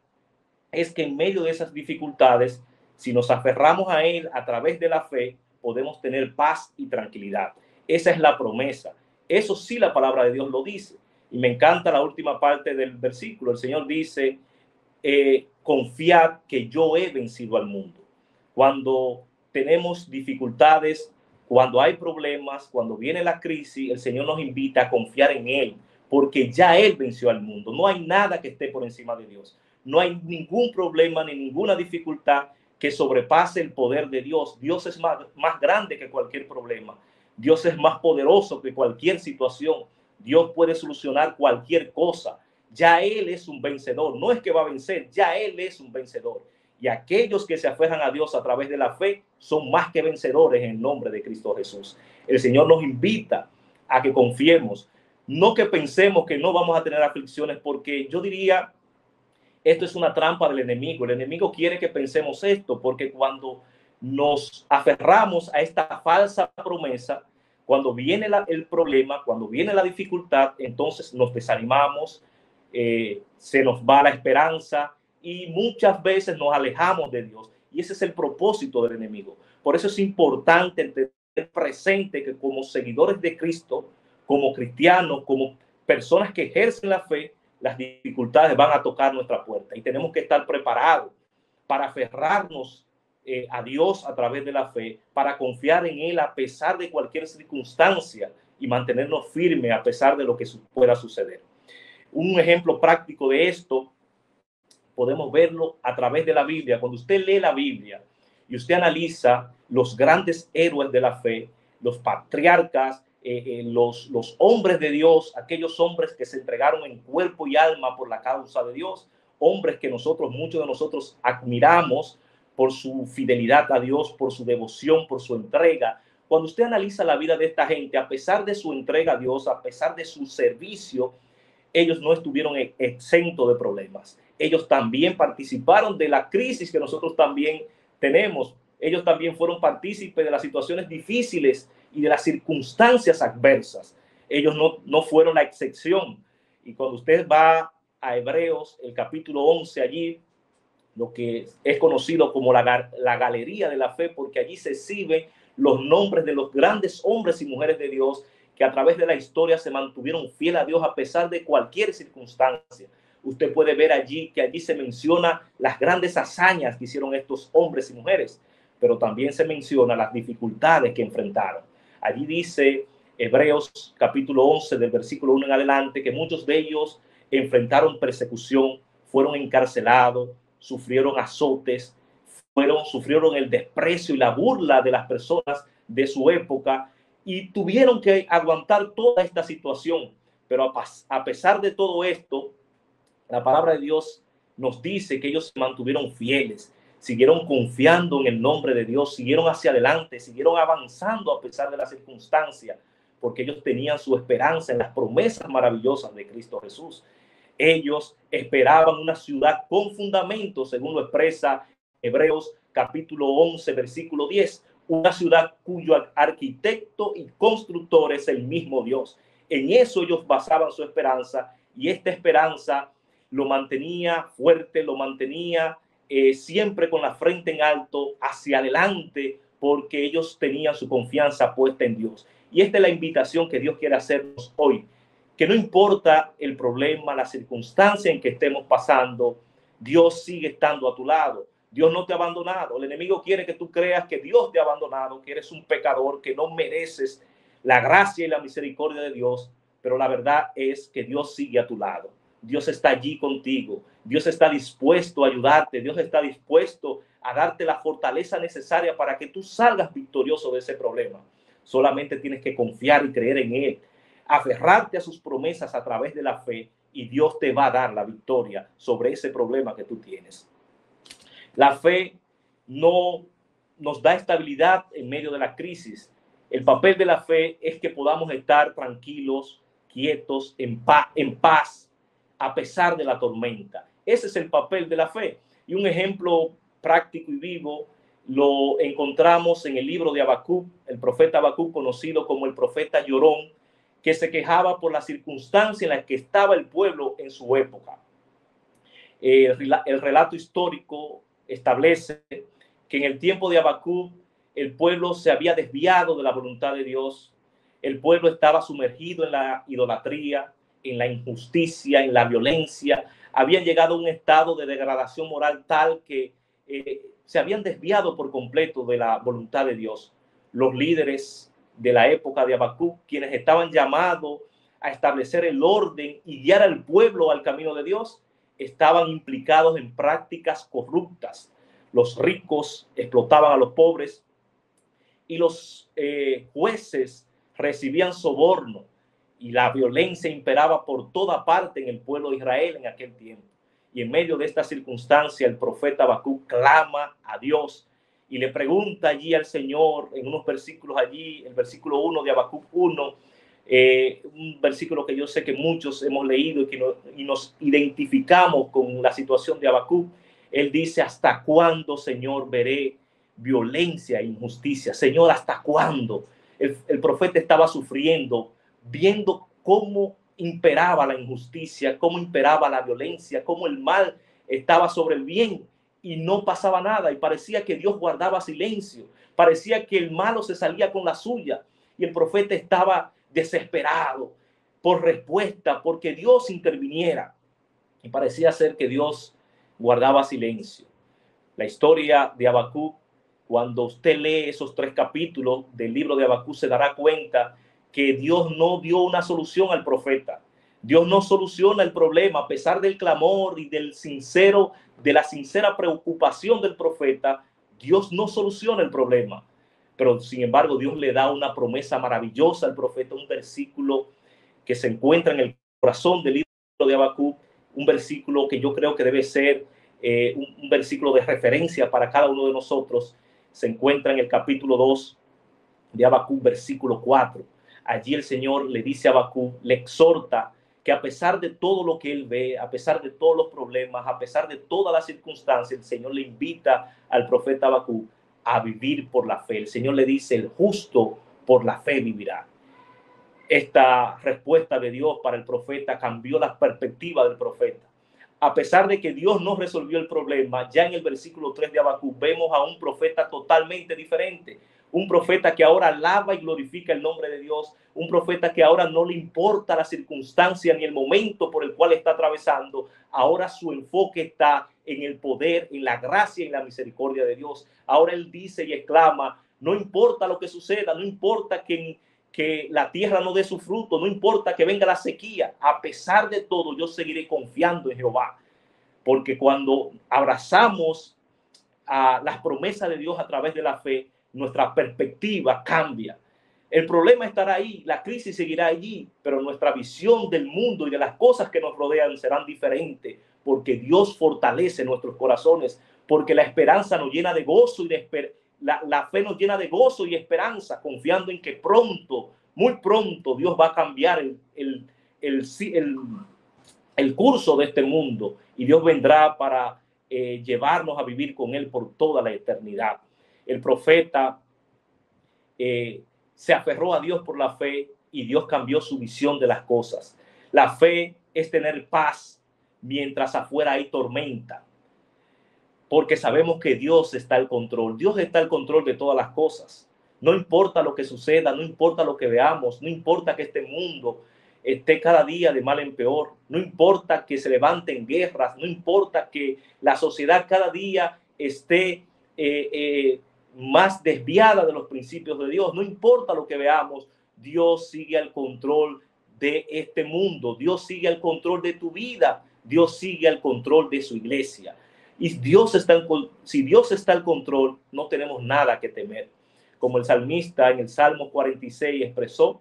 es que en medio de esas dificultades, si nos aferramos a Él a través de la fe, podemos tener paz y tranquilidad. Esa es la promesa. Eso sí, la palabra de Dios lo dice. Y me encanta la última parte del versículo. El Señor dice: confiad que yo he vencido al mundo. Cuando tenemos dificultades, cuando hay problemas, cuando viene la crisis, el Señor nos invita a confiar en Él, porque ya Él venció al mundo. No hay nada que esté por encima de Dios. No hay ningún problema ni ninguna dificultad que sobrepase el poder de Dios. Dios es más grande que cualquier problema. Dios es más poderoso que cualquier situación. Dios puede solucionar cualquier cosa. Ya Él es un vencedor. No es que va a vencer, ya Él es un vencedor. Y aquellos que se aferran a Dios a través de la fe son más que vencedores en el nombre de Cristo Jesús. El Señor nos invita a que confiemos. No que pensemos que no vamos a tener aflicciones, porque yo diría, esto es una trampa del enemigo. El enemigo quiere que pensemos esto, porque cuando nos aferramos a esta falsa promesa, cuando viene el problema, cuando viene la dificultad, entonces nos desanimamos, se nos va la esperanza y muchas veces nos alejamos de Dios. Y ese es el propósito del enemigo. Por eso es importante tener presente que como seguidores de Cristo, como cristianos, como personas que ejercen la fe, las dificultades van a tocar nuestra puerta y tenemos que estar preparados para aferrarnos a Dios a través de la fe, para confiar en Él a pesar de cualquier circunstancia y mantenernos firmes a pesar de lo que pueda suceder. Un ejemplo práctico de esto podemos verlo a través de la Biblia. Cuando usted lee la Biblia y usted analiza los grandes héroes de la fe, los patriarcas, los hombres de Dios, aquellos hombres que se entregaron en cuerpo y alma por la causa de Dios, hombres que muchos de nosotros admiramos por su fidelidad a Dios, por su devoción, por su entrega. Cuando usted analiza la vida de esta gente, a pesar de su entrega a Dios, a pesar de su servicio, ellos no estuvieron exentos de problemas. Ellos también participaron de la crisis que nosotros también tenemos. Ellos también fueron partícipes de las situaciones difíciles y de las circunstancias adversas. Ellos no fueron la excepción. Y cuando usted va a Hebreos, el capítulo 11, allí, lo que es conocido como la galería de la fe, porque allí se exhiben los nombres de los grandes hombres y mujeres de Dios que a través de la historia se mantuvieron fieles a Dios a pesar de cualquier circunstancia. Usted puede ver allí que allí se menciona las grandes hazañas que hicieron estos hombres y mujeres, pero también se menciona las dificultades que enfrentaron. Allí dice Hebreos capítulo 11 del versículo 1 en adelante que muchos de ellos enfrentaron persecución, fueron encarcelados, sufrieron azotes, sufrieron el desprecio y la burla de las personas de su época y tuvieron que aguantar toda esta situación. Pero a pesar de todo esto, la palabra de Dios nos dice que ellos se mantuvieron fieles, siguieron confiando en el nombre de Dios, siguieron hacia adelante, siguieron avanzando a pesar de las circunstancias, porque ellos tenían su esperanza en las promesas maravillosas de Cristo Jesús. Ellos esperaban una ciudad con fundamento, según lo expresa Hebreos capítulo 11, versículo 10, una ciudad cuyo arquitecto y constructor es el mismo Dios. En eso ellos basaban su esperanza, y esta esperanza lo mantenía fuerte, lo mantenía siempre con la frente en alto, hacia adelante, porque ellos tenían su confianza puesta en Dios. Y esta es la invitación que Dios quiere hacernos hoy, que no importa el problema, la circunstancia en que estemos pasando, Dios sigue estando a tu lado. Dios no te ha abandonado. El enemigo quiere que tú creas que Dios te ha abandonado, que eres un pecador, que no mereces la gracia y la misericordia de Dios, pero la verdad es que Dios sigue a tu lado. Dios está allí contigo. Dios está dispuesto a ayudarte. Dios está dispuesto a darte la fortaleza necesaria para que tú salgas victorioso de ese problema. Solamente tienes que confiar y creer en Él, aferrarte a sus promesas a través de la fe, y Dios te va a dar la victoria sobre ese problema que tú tienes. La fe no nos da estabilidad en medio de la crisis. El papel de la fe es que podamos estar tranquilos, quietos, en paz, a pesar de la tormenta. Ese es el papel de la fe. Y un ejemplo práctico y vivo lo encontramos en el libro de Habacuc, el profeta Habacuc, conocido como el profeta llorón, que se quejaba por la circunstancia en la que estaba el pueblo en su época. El relato histórico establece que en el tiempo de Habacuc el pueblo se había desviado de la voluntad de Dios. El pueblo estaba sumergido en la idolatría, en la injusticia, en la violencia. Habían llegado a un estado de degradación moral tal que se habían desviado por completo de la voluntad de Dios. Los líderes de la época de Habacuc, quienes estaban llamados a establecer el orden y guiar al pueblo al camino de Dios, estaban implicados en prácticas corruptas. Los ricos explotaban a los pobres y los jueces recibían soborno, y la violencia imperaba por toda parte en el pueblo de Israel en aquel tiempo. Y en medio de esta circunstancia, el profeta Habacuc clama a Dios y le pregunta allí al Señor, en unos versículos allí, el versículo 1 de Habacuc 1, un versículo que yo sé que muchos hemos leído y nos identificamos con la situación de Habacuc. Él dice: ¿hasta cuándo, Señor, veré violencia e injusticia? Señor, ¿hasta cuándo? El profeta estaba sufriendo, viendo cómo imperaba la injusticia, cómo imperaba la violencia, cómo el mal estaba sobre el bien y no pasaba nada, y parecía que Dios guardaba silencio, parecía que el malo se salía con la suya, y el profeta estaba desesperado por respuesta, porque Dios interviniera, y parecía ser que Dios guardaba silencio. La historia de Habacuc, cuando usted lee esos 3 capítulos del libro de Habacuc, se dará cuenta que Dios no dio una solución al profeta. Dios no soluciona el problema a pesar del clamor y de la sincera preocupación del profeta. Dios no soluciona el problema, pero sin embargo Dios le da una promesa maravillosa al profeta, un versículo que se encuentra en el corazón del libro de Habacuc, un versículo que yo creo que debe ser un versículo de referencia para cada uno de nosotros. Se encuentra en el capítulo 2 de Habacuc, versículo 4. Allí el Señor le dice a Habacuc, le exhorta que a pesar de todo lo que él ve, a pesar de todos los problemas, a pesar de todas las circunstancias, el Señor le invita al profeta Habacuc a vivir por la fe. El Señor le dice: el justo por la fe vivirá. Esta respuesta de Dios para el profeta cambió la perspectiva del profeta. A pesar de que Dios no resolvió el problema, ya en el versículo 3 de Habacuc vemos a un profeta totalmente diferente. Un profeta que ahora alaba y glorifica el nombre de Dios. Un profeta que ahora no le importa la circunstancia ni el momento por el cual está atravesando. Ahora su enfoque está en el poder, en la gracia y en la misericordia de Dios. Ahora él dice y exclama: no importa lo que suceda, no importa que la tierra no dé su fruto, no importa que venga la sequía, a pesar de todo yo seguiré confiando en Jehová. Porque cuando abrazamos a las promesas de Dios a través de la fe, nuestra perspectiva cambia. El problema estará ahí, la crisis seguirá allí, pero nuestra visión del mundo y de las cosas que nos rodean serán diferentes, porque Dios fortalece nuestros corazones, porque la esperanza nos llena de gozo y la fe nos llena de gozo y esperanza, confiando en que pronto, muy pronto, Dios va a cambiar el curso de este mundo y Dios vendrá para llevarnos a vivir con Él por toda la eternidad. El profeta se aferró a Dios por la fe y Dios cambió su visión de las cosas. La fe es tener paz mientras afuera hay tormenta, porque sabemos que Dios está al control. Dios está al control de todas las cosas. No importa lo que suceda, no importa lo que veamos, no importa que este mundo esté cada día de mal en peor, no importa que se levanten guerras, no importa que la sociedad cada día esté más desviada de los principios de Dios, no importa lo que veamos, Dios sigue al control de este mundo, Dios sigue al control de tu vida, Dios sigue al control de su iglesia. Y si Dios está al control, no tenemos nada que temer. Como el salmista en el Salmo 46 expresó: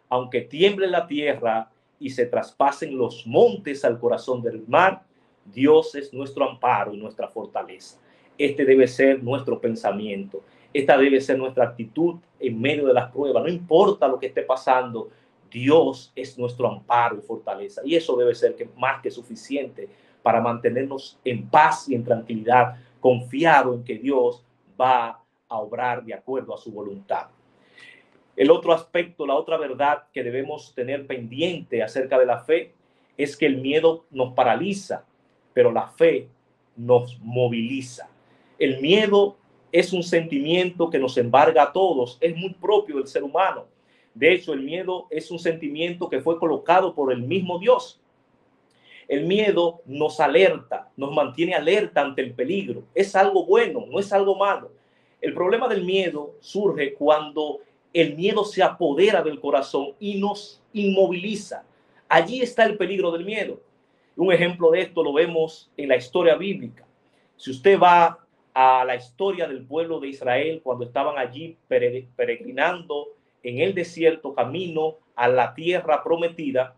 aunque tiemble la tierra y se traspasen los montes al corazón del mar, Dios es nuestro amparo y nuestra fortaleza. Este debe ser nuestro pensamiento. Esta debe ser nuestra actitud en medio de las pruebas. No importa lo que esté pasando, Dios es nuestro amparo y fortaleza. Y eso debe ser más que suficiente para mantenernos en paz y en tranquilidad, confiado en que Dios va a obrar de acuerdo a su voluntad. El otro aspecto, la otra verdad que debemos tener pendiente acerca de la fe es que el miedo nos paraliza, pero la fe nos moviliza. El miedo es un sentimiento que nos embarga a todos, es muy propio del ser humano. De hecho, el miedo es un sentimiento que fue colocado por el mismo Dios. El miedo nos alerta, nos mantiene alerta ante el peligro. Es algo bueno, no es algo malo. El problema del miedo surge cuando el miedo se apodera del corazón y nos inmoviliza. Allí está el peligro del miedo. Un ejemplo de esto lo vemos en la historia bíblica. Si usted va a la historia del pueblo de Israel cuando estaban allí peregrinando en el desierto camino a la tierra prometida,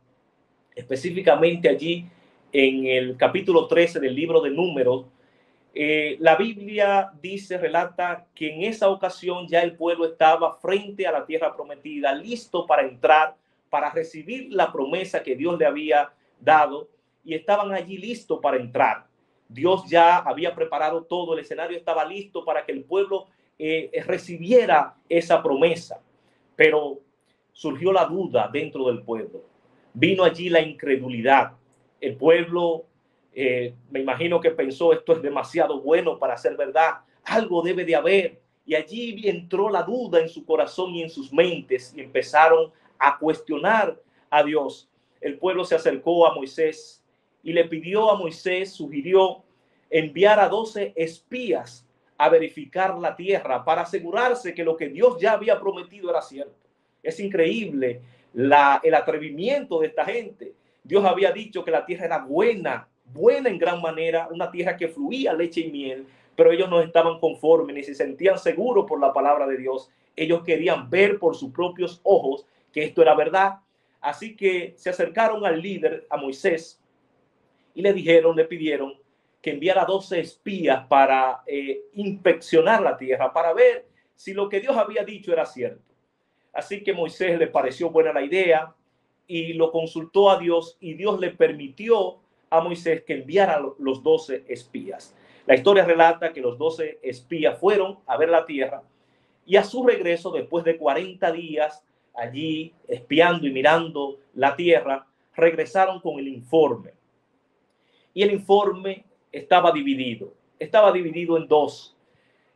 específicamente allí en el capítulo 13 del libro de Números, la Biblia relata que en esa ocasión ya el pueblo estaba frente a la tierra prometida, listo para entrar, para recibir la promesa que Dios le había dado, y estaban allí listos para entrar. Dios ya había preparado todo, el escenario estaba listo para que el pueblo recibiera esa promesa, pero surgió la duda dentro del pueblo. Vino allí la incredulidad. El pueblo, me imagino que pensó: esto es demasiado bueno para ser verdad, algo debe de haber. Y allí entró la duda en su corazón y en sus mentes y empezaron a cuestionar a Dios. El pueblo se acercó a Moisés y le pidió a Moisés, sugirió enviar a 12 espías a verificar la tierra para asegurarse que lo que Dios ya había prometido era cierto. Es increíble el atrevimiento de esta gente. Dios había dicho que la tierra era buena en gran manera, una tierra que fluía leche y miel, pero ellos no estaban conformes ni se sentían seguros por la palabra de Dios. Ellos querían ver por sus propios ojos que esto era verdad. Así que se acercaron al líder, a Moisés, y le pidieron que enviara 12 espías para inspeccionar la tierra, para ver si lo que Dios había dicho era cierto. Así que Moisés le pareció buena la idea y lo consultó a Dios, y Dios le permitió a Moisés que enviara los 12 espías. La historia relata que los 12 espías fueron a ver la tierra, y a su regreso, después de 40 días allí espiando y mirando la tierra, regresaron con el informe. Y el informe estaba dividido en dos.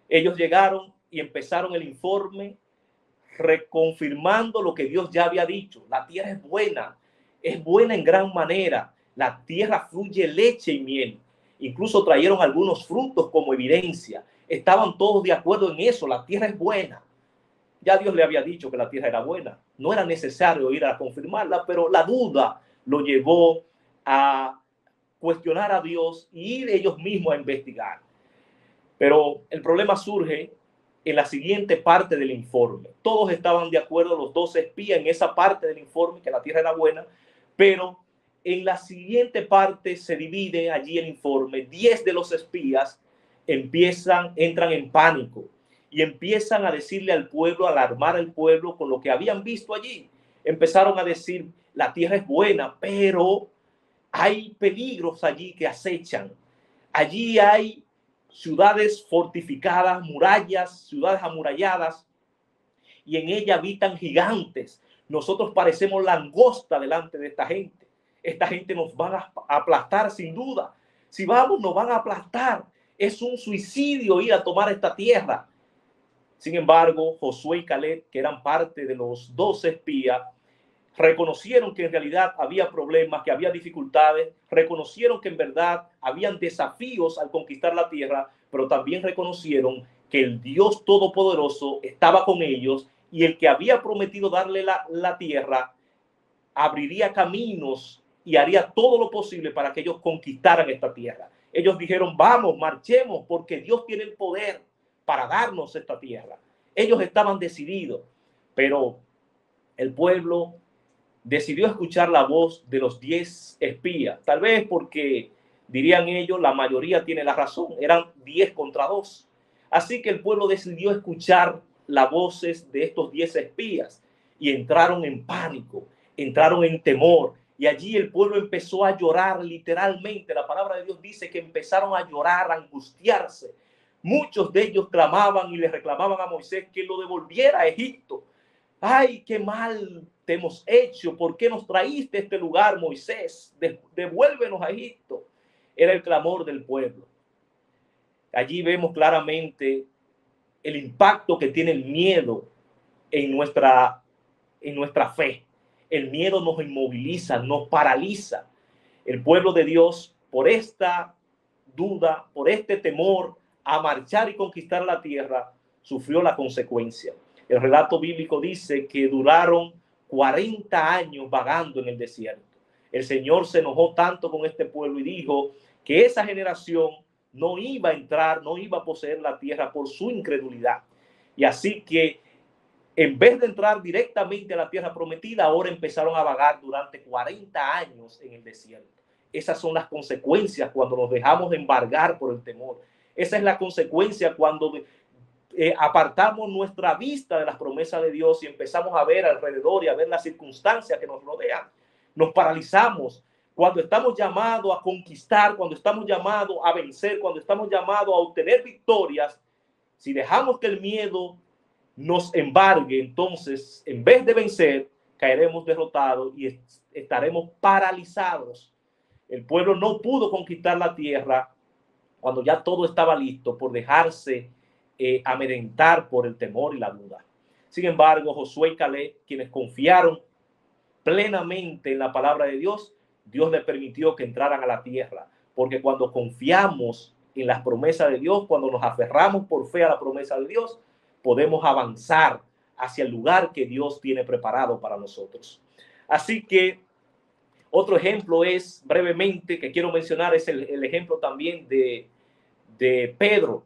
Ellos llegaron y empezaron el informe reconfirmando lo que Dios ya había dicho. La tierra es buena en gran manera. La tierra fluye leche y miel. Incluso trajeron algunos frutos como evidencia. Estaban todos de acuerdo en eso. La tierra es buena. Ya Dios le había dicho que la tierra era buena. No era necesario ir a confirmarla, pero la duda lo llevó a cuestionar a Dios y ir ellos mismos a investigar. Pero el problema surge en la siguiente parte del informe. Todos estaban de acuerdo, los 12 espías, en esa parte del informe, que la tierra era buena, pero en la siguiente parte se divide allí el informe. 10 de los espías entran en pánico y empiezan a decirle al pueblo, a alarmar al pueblo con lo que habían visto allí. Empezaron a decir, la tierra es buena, pero hay peligros allí que acechan. Allí hay ciudades fortificadas, murallas, ciudades amuralladas, y en ella habitan gigantes. Nosotros parecemos langosta delante de esta gente. Esta gente nos van a aplastar sin duda. Si vamos, nos van a aplastar. Es un suicidio ir a tomar esta tierra. Sin embargo, Josué y Caleb, que eran parte de los 12 espías, reconocieron que en realidad había problemas, que había dificultades, reconocieron que en verdad habían desafíos al conquistar la tierra, pero también reconocieron que el Dios Todopoderoso estaba con ellos y el que había prometido darle la tierra abriría caminos y haría todo lo posible para que ellos conquistaran esta tierra. Ellos dijeron, vamos, marchemos, porque Dios tiene el poder para darnos esta tierra. Ellos estaban decididos, pero el pueblo decidió escuchar la voz de los 10 espías, tal vez porque, dirían ellos, la mayoría tiene la razón, eran 10 contra 2. Así que el pueblo decidió escuchar las voces de estos 10 espías y entraron en pánico, entraron en temor, y allí el pueblo empezó a llorar literalmente. La palabra de Dios dice que empezaron a llorar, a angustiarse. Muchos de ellos clamaban y le reclamaban a Moisés que lo devolviera a Egipto. ¡Ay, qué mal te hemos hecho! ¿Por qué nos traíste a este lugar, Moisés? Devuélvenos a Egipto. Era el clamor del pueblo. Allí vemos claramente el impacto que tiene el miedo en nuestra fe. El miedo nos inmoviliza, nos paraliza. El pueblo de Dios, por esta duda, por este temor a marchar y conquistar la tierra, sufrió la consecuencia. El relato bíblico dice que duraron 40 años vagando en el desierto. El Señor se enojó tanto con este pueblo y dijo que esa generación no iba a entrar, no iba a poseer la tierra por su incredulidad. Y así que en vez de entrar directamente a la tierra prometida, ahora empezaron a vagar durante 40 años en el desierto. Esas son las consecuencias cuando nos dejamos embargar por el temor. Esa es la consecuencia cuando apartamos nuestra vista de las promesas de Dios y empezamos a ver alrededor y a ver las circunstancias que nos rodean. Nos paralizamos. Cuando estamos llamados a conquistar, cuando estamos llamados a vencer, cuando estamos llamados a obtener victorias, si dejamos que el miedo nos embargue, entonces en vez de vencer, caeremos derrotados y estaremos paralizados. El pueblo no pudo conquistar la tierra cuando ya todo estaba listo por dejarse amedrentar por el temor y la duda. Sin embargo, Josué y Caleb, quienes confiaron plenamente en la palabra de Dios, Dios les permitió que entraran a la tierra, porque cuando confiamos en las promesas de Dios, cuando nos aferramos por fe a la promesa de Dios, podemos avanzar hacia el lugar que Dios tiene preparado para nosotros. Así que otro ejemplo es, brevemente, que quiero mencionar, es el ejemplo también de Pedro.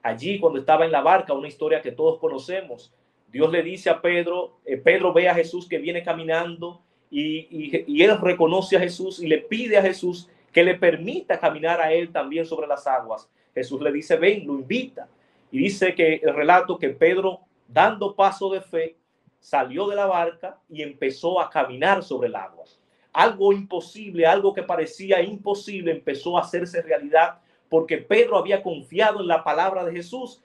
Allí cuando estaba en la barca, una historia que todos conocemos. Dios le dice a Pedro, Pedro ve a Jesús que viene caminando y él reconoce a Jesús y le pide a Jesús que le permita caminar a él también sobre las aguas. Jesús le dice, ven, lo invita. Y dice que el relato que Pedro, dando paso de fe, salió de la barca y empezó a caminar sobre el agua. Algo imposible, algo que parecía imposible, empezó a hacerse realidad porque Pedro había confiado en la palabra de Jesús.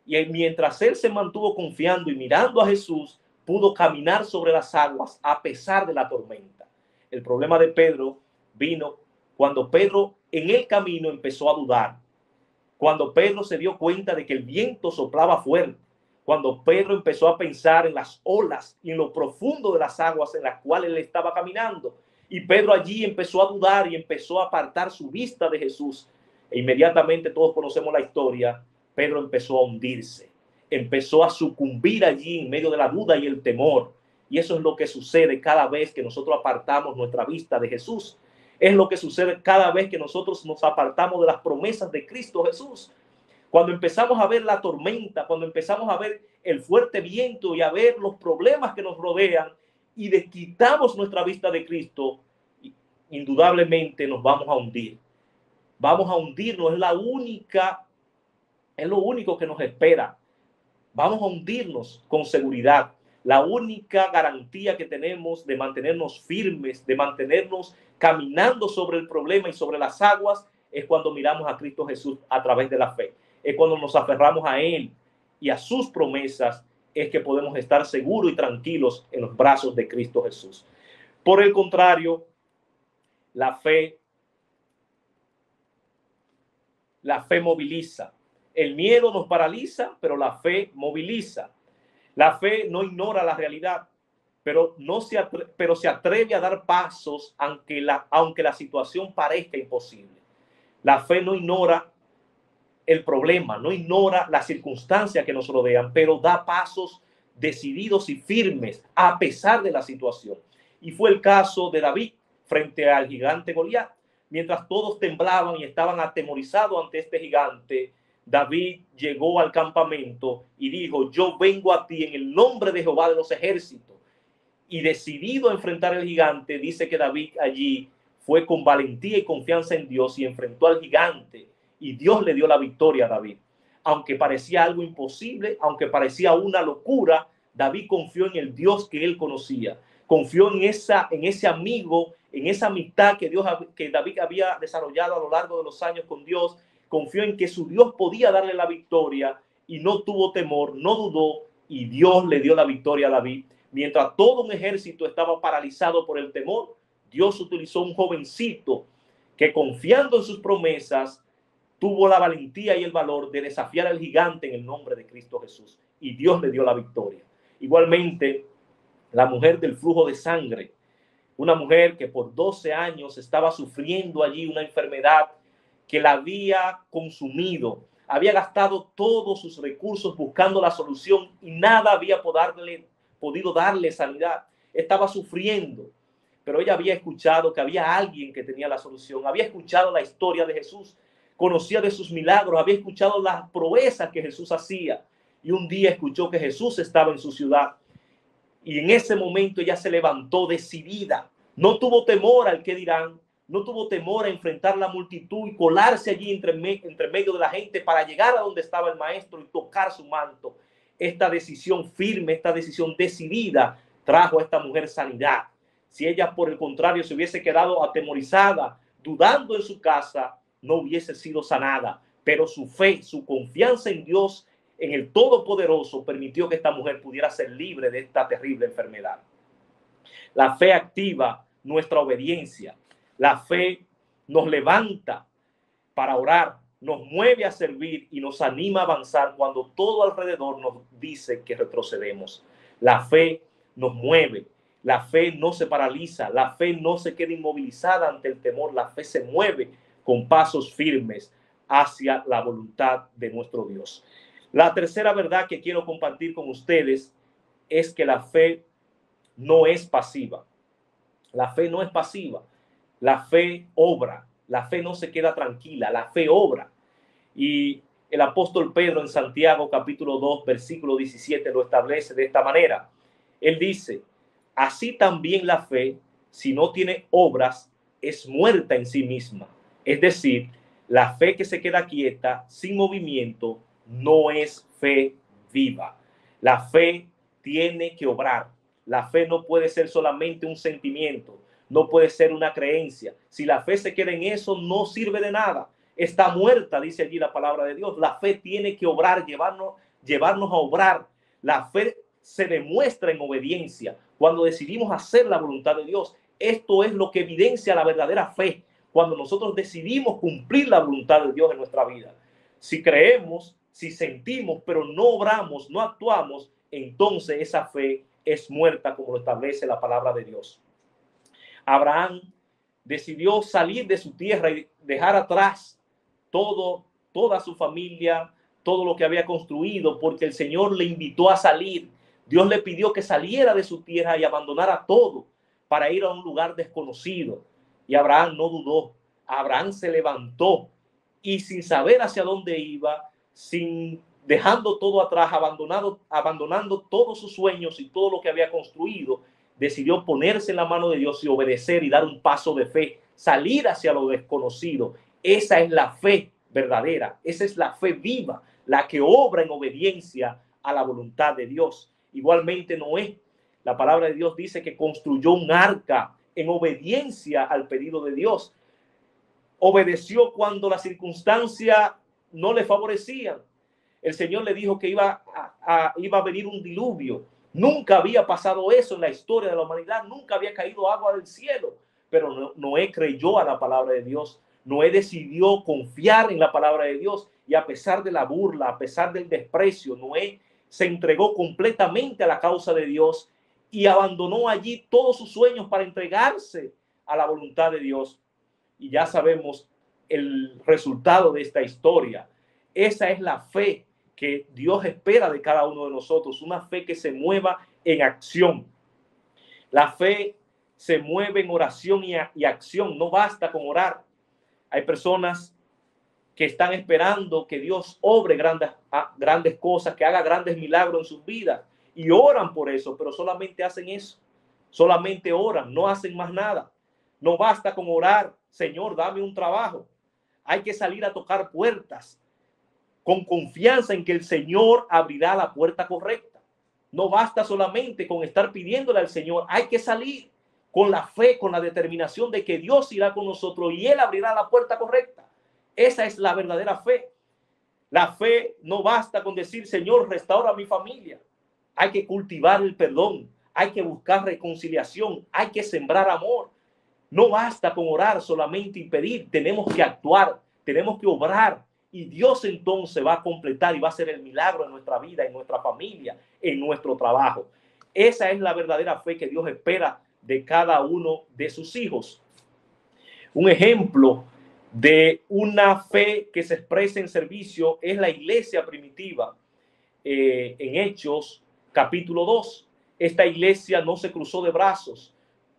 Y mientras él se mantuvo confiando y mirando a Jesús, pudo caminar sobre las aguas a pesar de la tormenta. El problema de Pedro vino cuando Pedro en el camino empezó a dudar. Cuando Pedro se dio cuenta de que el viento soplaba fuerte, cuando Pedro empezó a pensar en las olas y en lo profundo de las aguas en las cuales él estaba caminando, y Pedro allí empezó a dudar y empezó a apartar su vista de Jesús, e inmediatamente todos conocemos la historia, Pedro empezó a hundirse, empezó a sucumbir allí en medio de la duda y el temor, y eso es lo que sucede cada vez que nosotros apartamos nuestra vista de Jesús. Es lo que sucede cada vez que nosotros nos apartamos de las promesas de Cristo Jesús. Cuando empezamos a ver la tormenta, cuando empezamos a ver el fuerte viento y a ver los problemas que nos rodean y desquitamos nuestra vista de Cristo, indudablemente nos vamos a hundir. Vamos a hundirnos, es lo único que nos espera. Vamos a hundirnos con seguridad. La única garantía que tenemos de mantenernos firmes, de mantenernos caminando sobre el problema y sobre las aguas, es cuando miramos a Cristo Jesús a través de la fe. Es cuando nos aferramos a Él y a sus promesas, es que podemos estar seguros y tranquilos en los brazos de Cristo Jesús. Por el contrario, la fe moviliza. El miedo nos paraliza, pero la fe moviliza. La fe no ignora la realidad, pero se atreve a dar pasos aunque la situación parezca imposible. La fe no ignora el problema, no ignora las circunstancias que nos rodean, pero da pasos decididos y firmes a pesar de la situación. Y fue el caso de David frente al gigante Goliat. Mientras todos temblaban y estaban atemorizados ante este gigante, David llegó al campamento y dijo: yo vengo a ti en el nombre de Jehová de los ejércitos. Y decidido a enfrentar al gigante, dice que David allí fue con valentía y confianza en Dios y enfrentó al gigante. Y Dios le dio la victoria a David. Aunque parecía algo imposible, aunque parecía una locura, David confió en el Dios que él conocía. Confió en ese amigo, en esa amistad que David había desarrollado a lo largo de los años con Dios. Confió en que su Dios podía darle la victoria y no tuvo temor, no dudó, y Dios le dio la victoria a David. Mientras todo un ejército estaba paralizado por el temor, Dios utilizó un jovencito que, confiando en sus promesas, tuvo la valentía y el valor de desafiar al gigante en el nombre de Cristo Jesús. Y Dios le dio la victoria. Igualmente, la mujer del flujo de sangre, una mujer que por 12 años estaba sufriendo allí una enfermedad que la había consumido, había gastado todos sus recursos buscando la solución y nada había podido darle sanidad. Estaba sufriendo, pero ella había escuchado que había alguien que tenía la solución, había escuchado la historia de Jesús, conocía de sus milagros, había escuchado las proezas que Jesús hacía, y un día escuchó que Jesús estaba en su ciudad. Y en ese momento ella se levantó decidida, no tuvo temor al qué dirán, no tuvo temor a enfrentar la multitud y colarse allí entre medio de la gente para llegar a donde estaba el maestro y tocar su manto. Esta decisión firme, esta decisión decidida trajo a esta mujer sanidad. Si ella, por el contrario, se hubiese quedado atemorizada, dudando en su casa, no hubiese sido sanada. Pero su fe, su confianza en Dios, en el Todopoderoso, permitió que esta mujer pudiera ser libre de esta terrible enfermedad. La fe activa nuestra obediencia. La fe nos levanta para orar, nos mueve a servir y nos anima a avanzar cuando todo alrededor nos dice que retrocedemos. La fe nos mueve, la fe no se paraliza, la fe no se queda inmovilizada ante el temor, la fe se mueve con pasos firmes hacia la voluntad de nuestro Dios. La tercera verdad que quiero compartir con ustedes es que la fe no es pasiva. La fe no es pasiva. La fe obra. La fe no se queda tranquila. La fe obra. Y el apóstol Pedro en Santiago capítulo 2 versículo 17 lo establece de esta manera. Él dice: así también la fe, si no tiene obras, es muerta en sí misma. Es decir, la fe que se queda quieta, sin movimiento, no es fe viva. La fe tiene que obrar. La fe no puede ser solamente un sentimiento, no puede ser una creencia. Si la fe se queda en eso, no sirve de nada. Está muerta, dice allí la palabra de Dios. La fe tiene que obrar, llevarnos a obrar. La fe se demuestra en obediencia cuando decidimos hacer la voluntad de Dios. Esto es lo que evidencia la verdadera fe, cuando nosotros decidimos cumplir la voluntad de Dios en nuestra vida. Si creemos, si sentimos, pero no obramos, no actuamos, entonces esa fe es muerta, como lo establece la palabra de Dios. Abraham decidió salir de su tierra y dejar atrás toda su familia, todo lo que había construido, porque el Señor le invitó a salir. Dios le pidió que saliera de su tierra y abandonara todo para ir a un lugar desconocido. Y Abraham no dudó. Abraham se levantó y, sin saber hacia dónde iba, dejando todo atrás, abandonando todos sus sueños y todo lo que había construido, decidió ponerse en la mano de Dios y obedecer y dar un paso de fe salir hacia lo desconocido. Esa es la fe verdadera, esa es la fe viva, la que obra en obediencia a la voluntad de Dios. Igualmente Noé, la palabra de Dios dice que construyó un arca en obediencia al pedido de Dios. Obedeció cuando las circunstancias no le favorecían. El Señor le dijo que iba a venir un diluvio. Nunca había pasado eso en la historia de la humanidad, nunca había caído agua del cielo, pero Noé creyó a la palabra de Dios. Noé decidió confiar en la palabra de Dios y a pesar de la burla, a pesar del desprecio, Noé se entregó completamente a la causa de Dios y abandonó allí todos sus sueños para entregarse a la voluntad de Dios. Y ya sabemos el resultado de esta historia. Esa es la fe que Dios espera de cada uno de nosotros, una fe que se mueva en acción. La fe se mueve en oración y acción, no basta con orar. Hay personas que están esperando que Dios obre grandes cosas, que haga grandes milagros en sus vidas y oran por eso, pero solamente hacen eso, solamente oran, no hacen más nada. No basta con orar, Señor, dame un trabajo. Hay que salir a tocar puertas con confianza en que el Señor abrirá la puerta correcta. No basta solamente con estar pidiéndole al Señor, hay que salir con la fe, con la determinación de que Dios irá con nosotros y Él abrirá la puerta correcta. Esa es la verdadera fe. La fe no basta con decir, Señor, restaura mi familia. Hay que cultivar el perdón, hay que buscar reconciliación, hay que sembrar amor. No basta con orar solamente y pedir, tenemos que actuar, tenemos que obrar. Y Dios entonces va a completar y va a hacer el milagro en nuestra vida, en nuestra familia, en nuestro trabajo. Esa es la verdadera fe que Dios espera de cada uno de sus hijos. Un ejemplo de una fe que se expresa en servicio es la iglesia primitiva en Hechos capítulo 2. Esta iglesia no se cruzó de brazos,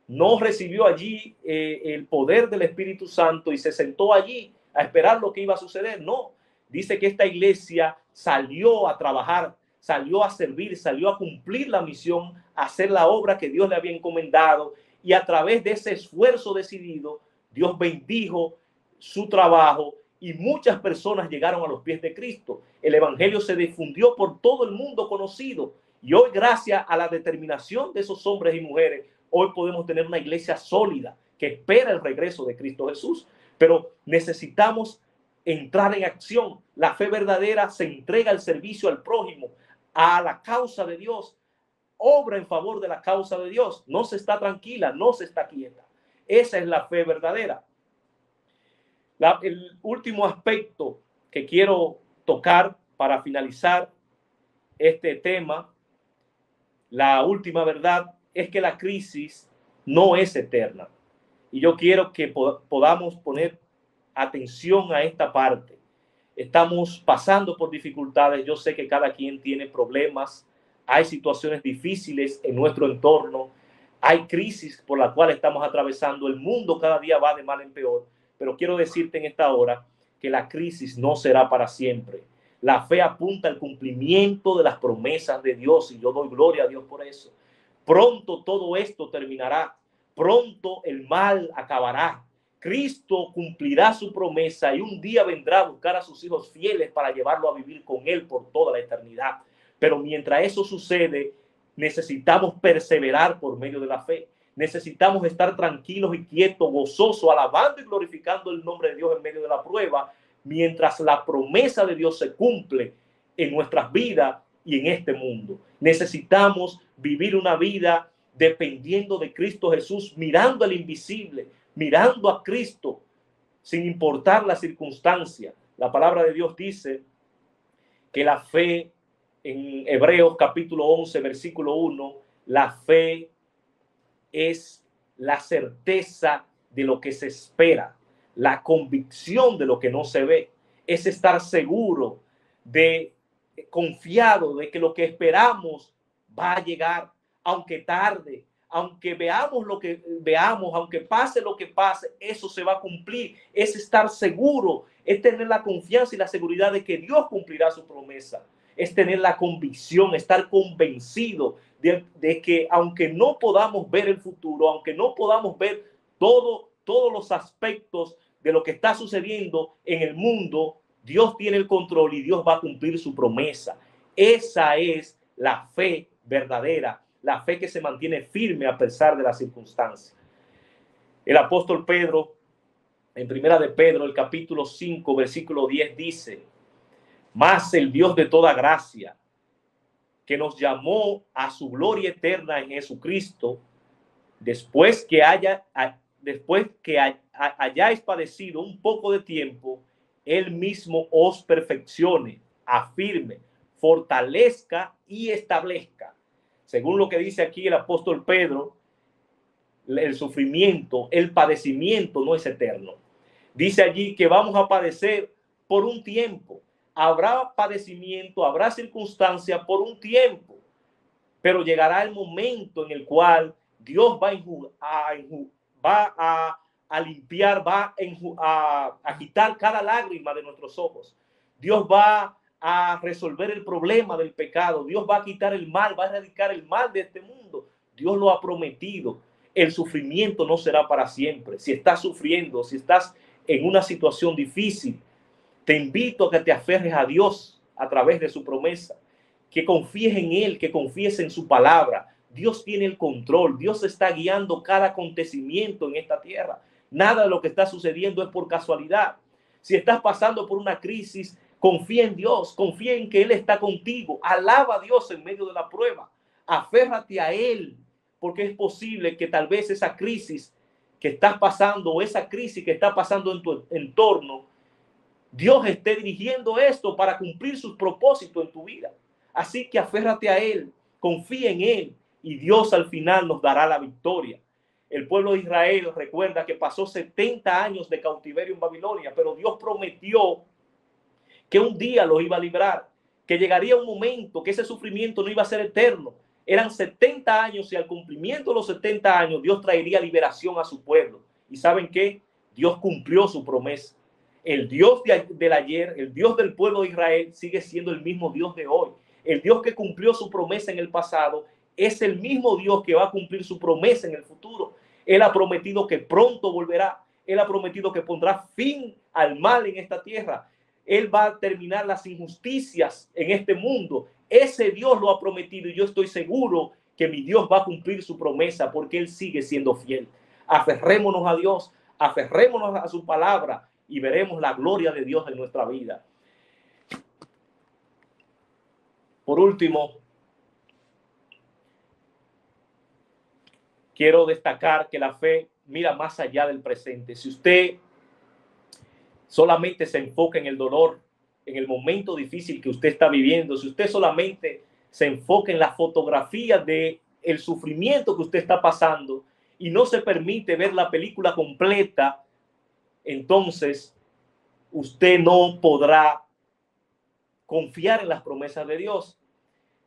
no recibió allí el poder del Espíritu Santo y se sentó allí a esperar lo que iba a suceder. No, dice que esta iglesia salió a trabajar, salió a servir, salió a cumplir la misión, a hacer la obra que Dios le había encomendado, y a través de ese esfuerzo decidido, Dios bendijo su trabajo y muchas personas llegaron a los pies de Cristo. El evangelio se difundió por todo el mundo conocido y hoy, gracias a la determinación de esos hombres y mujeres, hoy podemos tener una iglesia sólida que espera el regreso de Cristo Jesús. Pero necesitamos entrar en acción. La fe verdadera se entrega al servicio al prójimo, a la causa de Dios, obra en favor de la causa de Dios, no se está tranquila, no se está quieta. Esa es la fe verdadera. El último aspecto que quiero tocar para finalizar este tema, la última verdad, es que la crisis no es eterna. Y yo quiero que podamos poner atención a esta parte. Estamos pasando por dificultades. Yo sé que cada quien tiene problemas. Hay situaciones difíciles en nuestro entorno. Hay crisis por la cual estamos atravesando. El mundo cada día va de mal en peor. Pero quiero decirte en esta hora que la crisis no será para siempre. La fe apunta al cumplimiento de las promesas de Dios y yo doy gloria a Dios por eso. Pronto todo esto terminará. Pronto el mal acabará. Cristo cumplirá su promesa y un día vendrá a buscar a sus hijos fieles para llevarlo a vivir con él por toda la eternidad. Pero mientras eso sucede, necesitamos perseverar por medio de la fe. Necesitamos estar tranquilos y quietos, gozosos, alabando y glorificando el nombre de Dios en medio de la prueba, mientras la promesa de Dios se cumple en nuestras vidas y en este mundo. Necesitamos vivir una vida dependiendo de Cristo Jesús, mirando al invisible, mirando a Cristo, sin importar la circunstancia. La palabra de Dios dice que la fe, en Hebreos capítulo 11, versículo 1, la fe es la certeza de lo que se espera, la convicción de lo que no se ve, es estar seguro, confiado de que lo que esperamos va a llegar, aunque tarde, aunque veamos lo que veamos, aunque pase lo que pase, eso se va a cumplir. Es estar seguro, es tener la confianza y la seguridad de que Dios cumplirá su promesa. Es tener la convicción, estar convencido de que aunque no podamos ver el futuro, aunque no podamos ver todo todos los aspectos de lo que está sucediendo en el mundo, Dios tiene el control y Dios va a cumplir su promesa. Esa es la fe verdadera, la fe que se mantiene firme a pesar de las circunstancias. El apóstol Pedro, en Primera de Pedro, el capítulo 5, versículo 10 dice: mas el Dios de toda gracia, que nos llamó a su gloria eterna en Jesucristo, después que hayáis padecido un poco de tiempo, Él mismo os perfeccione, afirme, fortalezca y establezca. Según lo que dice aquí el apóstol Pedro, el sufrimiento, el padecimiento no es eterno. Dice allí que vamos a padecer por un tiempo. Habrá padecimiento, habrá circunstancia por un tiempo, pero llegará el momento en el cual Dios va a limpiar, a quitar cada lágrima de nuestros ojos. Dios va a resolver el problema del pecado. Dios va a quitar el mal, va a erradicar el mal de este mundo. Dios lo ha prometido. El sufrimiento no será para siempre. Si estás sufriendo, si estás en una situación difícil, te invito a que te aferres a Dios a través de su promesa, que confíes en Él, que confíes en su palabra. Dios tiene el control. Dios está guiando cada acontecimiento en esta tierra. Nada de lo que está sucediendo es por casualidad. Si estás pasando por una crisis, confía en Dios, confía en que Él está contigo. Alaba a Dios en medio de la prueba. Aférrate a Él, porque es posible que tal vez esa crisis que estás pasando o esa crisis que está pasando en tu entorno, Dios esté dirigiendo esto para cumplir sus propósitos en tu vida. Así que aférrate a Él, confía en Él y Dios al final nos dará la victoria. El pueblo de Israel recuerda que pasó 70 años de cautiverio en Babilonia, pero Dios prometió que un día los iba a librar, que llegaría un momento que ese sufrimiento no iba a ser eterno. Eran 70 años y al cumplimiento de los 70 años Dios traería liberación a su pueblo. ¿Y saben qué? Dios cumplió su promesa. El Dios del ayer, el Dios del pueblo de Israel sigue siendo el mismo Dios de hoy. El Dios que cumplió su promesa en el pasado es el mismo Dios que va a cumplir su promesa en el futuro. Él ha prometido que pronto volverá. Él ha prometido que pondrá fin al mal en esta tierra. Él va a terminar las injusticias en este mundo. Ese Dios lo ha prometido y yo estoy seguro que mi Dios va a cumplir su promesa porque Él sigue siendo fiel. Aferrémonos a Dios, aferrémonos a su palabra y veremos la gloria de Dios en nuestra vida. Por último, quiero destacar que la fe mira más allá del presente. Si usted solamente se enfoca en el dolor, en el momento difícil que usted está viviendo, si usted solamente se enfoca en la fotografía de el sufrimiento que usted está pasando y no se permite ver la película completa, entonces usted no podrá confiar en las promesas de Dios.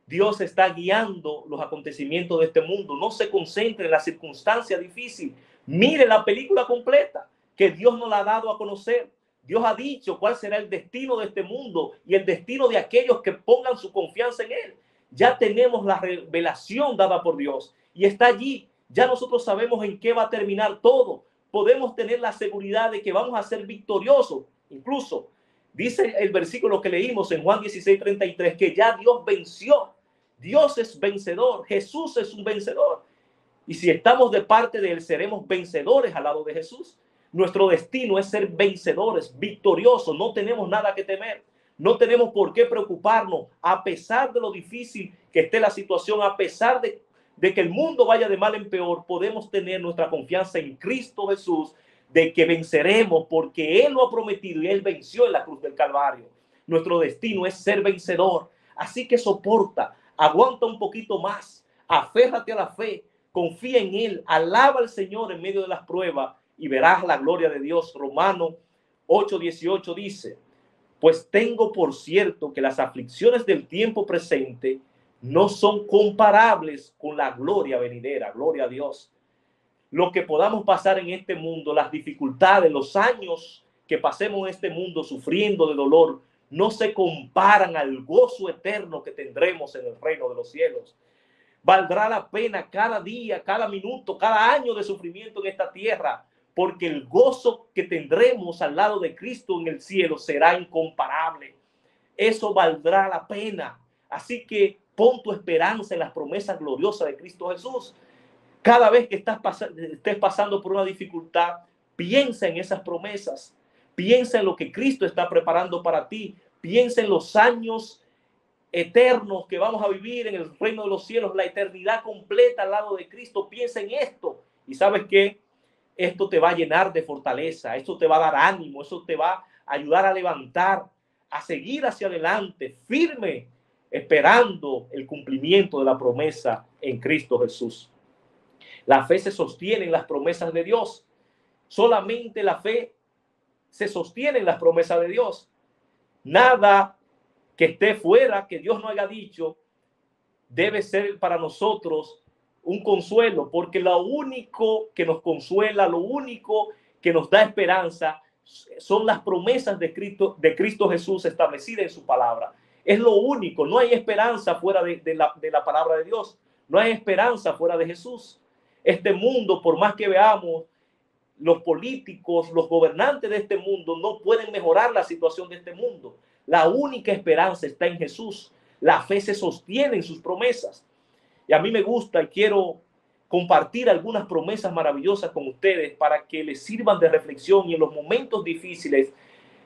Dios está guiando los acontecimientos de este mundo. No se concentre en la circunstancia difícil. Mire la película completa que Dios nos la ha dado a conocer. Dios ha dicho cuál será el destino de este mundo y el destino de aquellos que pongan su confianza en Él. Ya tenemos la revelación dada por Dios y está allí. Ya nosotros sabemos en qué va a terminar todo. Podemos tener la seguridad de que vamos a ser victoriosos. Incluso dice el versículo que leímos en Juan 16:33 que ya Dios venció. Dios es vencedor. Jesús es un vencedor. Y si estamos de parte de Él, seremos vencedores al lado de Jesús. Nuestro destino es ser vencedores, victoriosos. No tenemos nada que temer. No tenemos por qué preocuparnos. A pesar de lo difícil que esté la situación, a pesar de que el mundo vaya de mal en peor, podemos tener nuestra confianza en Cristo Jesús, de que venceremos porque Él lo ha prometido y Él venció en la cruz del Calvario. Nuestro destino es ser vencedor. Así que soporta, aguanta un poquito más, aférrate a la fe, confía en Él, alaba al Señor en medio de las pruebas y verás la gloria de Dios. Romanos 8:18 dice: pues tengo por cierto que las aflicciones del tiempo presente no son comparables con la gloria venidera. Gloria a Dios. Lo que podamos pasar en este mundo, las dificultades, los años que pasemos en este mundo sufriendo de dolor, no se comparan al gozo eterno que tendremos en el reino de los cielos. Valdrá la pena cada día, cada minuto, cada año de sufrimiento en esta tierra, porque el gozo que tendremos al lado de Cristo en el cielo será incomparable. Eso valdrá la pena. Así que pon tu esperanza en las promesas gloriosas de Cristo Jesús. Cada vez que estés pasando por una dificultad, piensa en esas promesas. Piensa en lo que Cristo está preparando para ti. Piensa en los años eternos que vamos a vivir en el reino de los cielos, la eternidad completa al lado de Cristo. Piensa en esto. Y ¿sabes qué? Esto te va a llenar de fortaleza. Esto te va a dar ánimo. Eso te va a ayudar a levantar, a seguir hacia adelante, firme, esperando el cumplimiento de la promesa en Cristo Jesús. La fe se sostiene en las promesas de Dios. Solamente la fe se sostiene en las promesas de Dios. Nada que esté fuera, que Dios no haya dicho, debe ser para nosotros un consuelo, porque lo único que nos consuela, lo único que nos da esperanza, son las promesas de Cristo Jesús establecidas en su palabra. Es lo único. No hay esperanza fuera de la palabra de Dios. No hay esperanza fuera de Jesús. Este mundo, por más que veamos, los políticos, los gobernantes de este mundo no pueden mejorar la situación de este mundo. La única esperanza está en Jesús. La fe se sostiene en sus promesas. Y a mí me gusta y quiero compartir algunas promesas maravillosas con ustedes para que les sirvan de reflexión, y en los momentos difíciles,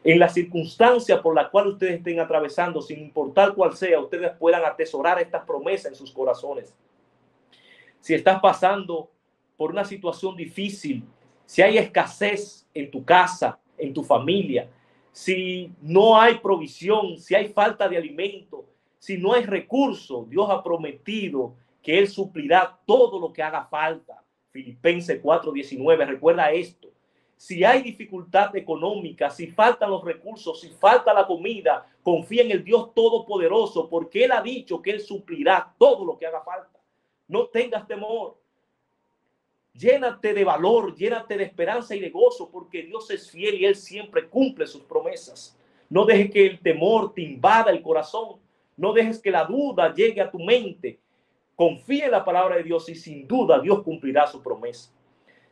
en la circunstancia por la cual ustedes estén atravesando, sin importar cuál sea, ustedes puedan atesorar estas promesas en sus corazones. Si estás pasando por una situación difícil, si hay escasez en tu casa, en tu familia, si no hay provisión, si hay falta de alimento, si no hay recursos, Dios ha prometido que Él suplirá todo lo que haga falta. Filipenses 4:19, recuerda esto. Si hay dificultad económica, si faltan los recursos, si falta la comida, confía en el Dios Todopoderoso, porque Él ha dicho que Él suplirá todo lo que haga falta. No tengas temor. Llénate de valor, llénate de esperanza y de gozo, porque Dios es fiel y Él siempre cumple sus promesas. No dejes que el temor te invada el corazón. No dejes que la duda llegue a tu mente. Confía en la palabra de Dios y sin duda Dios cumplirá su promesa.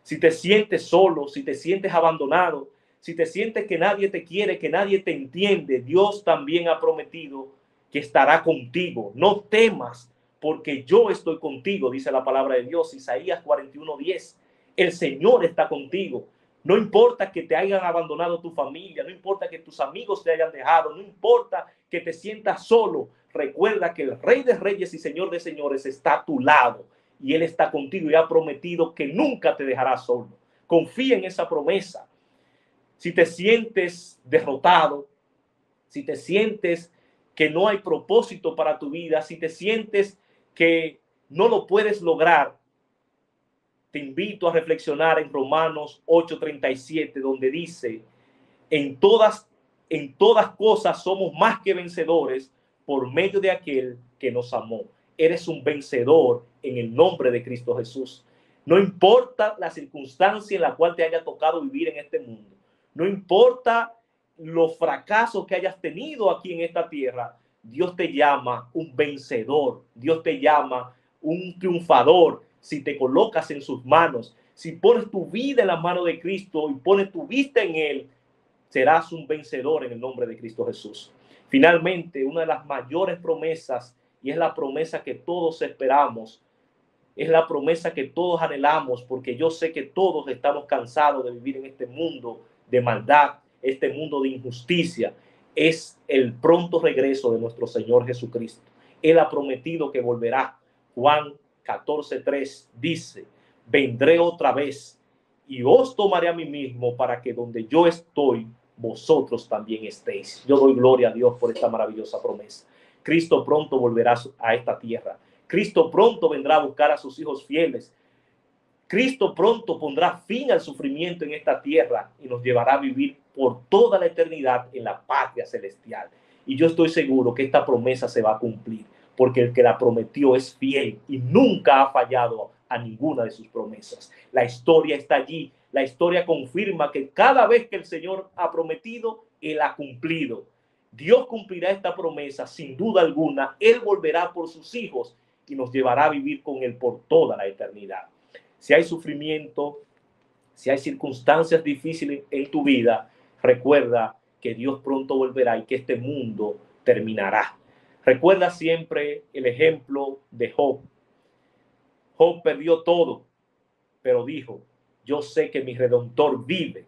Si te sientes solo, si te sientes abandonado, si te sientes que nadie te quiere, que nadie te entiende, Dios también ha prometido que estará contigo. No temas, porque yo estoy contigo, dice la palabra de Dios. Isaías 41:10. El Señor está contigo. No importa que te hayan abandonado tu familia, no importa que tus amigos te hayan dejado, no importa que te sientas solo. Recuerda que el Rey de Reyes y Señor de Señores está a tu lado y Él está contigo y ha prometido que nunca te dejará solo. Confía en esa promesa. Si te sientes derrotado, si te sientes que no hay propósito para tu vida, si te sientes que no lo puedes lograr, te invito a reflexionar en Romanos 8:37, donde dice: en todas cosas somos más que vencedores por medio de aquel que nos amó. Eres un vencedor en el nombre de Cristo Jesús. No importa la circunstancia en la cual te haya tocado vivir en este mundo. No importa los fracasos que hayas tenido aquí en esta tierra. Dios te llama un vencedor. Dios te llama un triunfador. Si te colocas en sus manos, si pones tu vida en las manos de Cristo y pones tu vista en Él, serás un vencedor en el nombre de Cristo Jesús. Finalmente, una de las mayores promesas, y es la promesa que todos esperamos, es la promesa que todos anhelamos, porque yo sé que todos estamos cansados de vivir en este mundo de maldad, este mundo de injusticia. Es el pronto regreso de nuestro Señor Jesucristo. Él ha prometido que volverá. Juan 14:3 dice: vendré otra vez y os tomaré a mí mismo, para que donde yo estoy, vosotros también estéis. Yo doy gloria a Dios por esta maravillosa promesa. Cristo pronto volverá a esta tierra. Cristo pronto vendrá a buscar a sus hijos fieles. Cristo pronto pondrá fin al sufrimiento en esta tierra y nos llevará a vivir por toda la eternidad en la patria celestial. Y yo estoy seguro que esta promesa se va a cumplir, porque el que la prometió es fiel y nunca ha fallado a ninguna de sus promesas. La historia está allí. La historia confirma que cada vez que el Señor ha prometido, Él ha cumplido. Dios cumplirá esta promesa sin duda alguna. Él volverá por sus hijos y nos llevará a vivir con Él por toda la eternidad. Si hay sufrimiento, Si hay circunstancias difíciles en tu vida, recuerda que Dios pronto volverá y que este mundo terminará. Recuerda siempre el ejemplo de Job. Job perdió todo, pero dijo, yo sé que mi Redentor vive.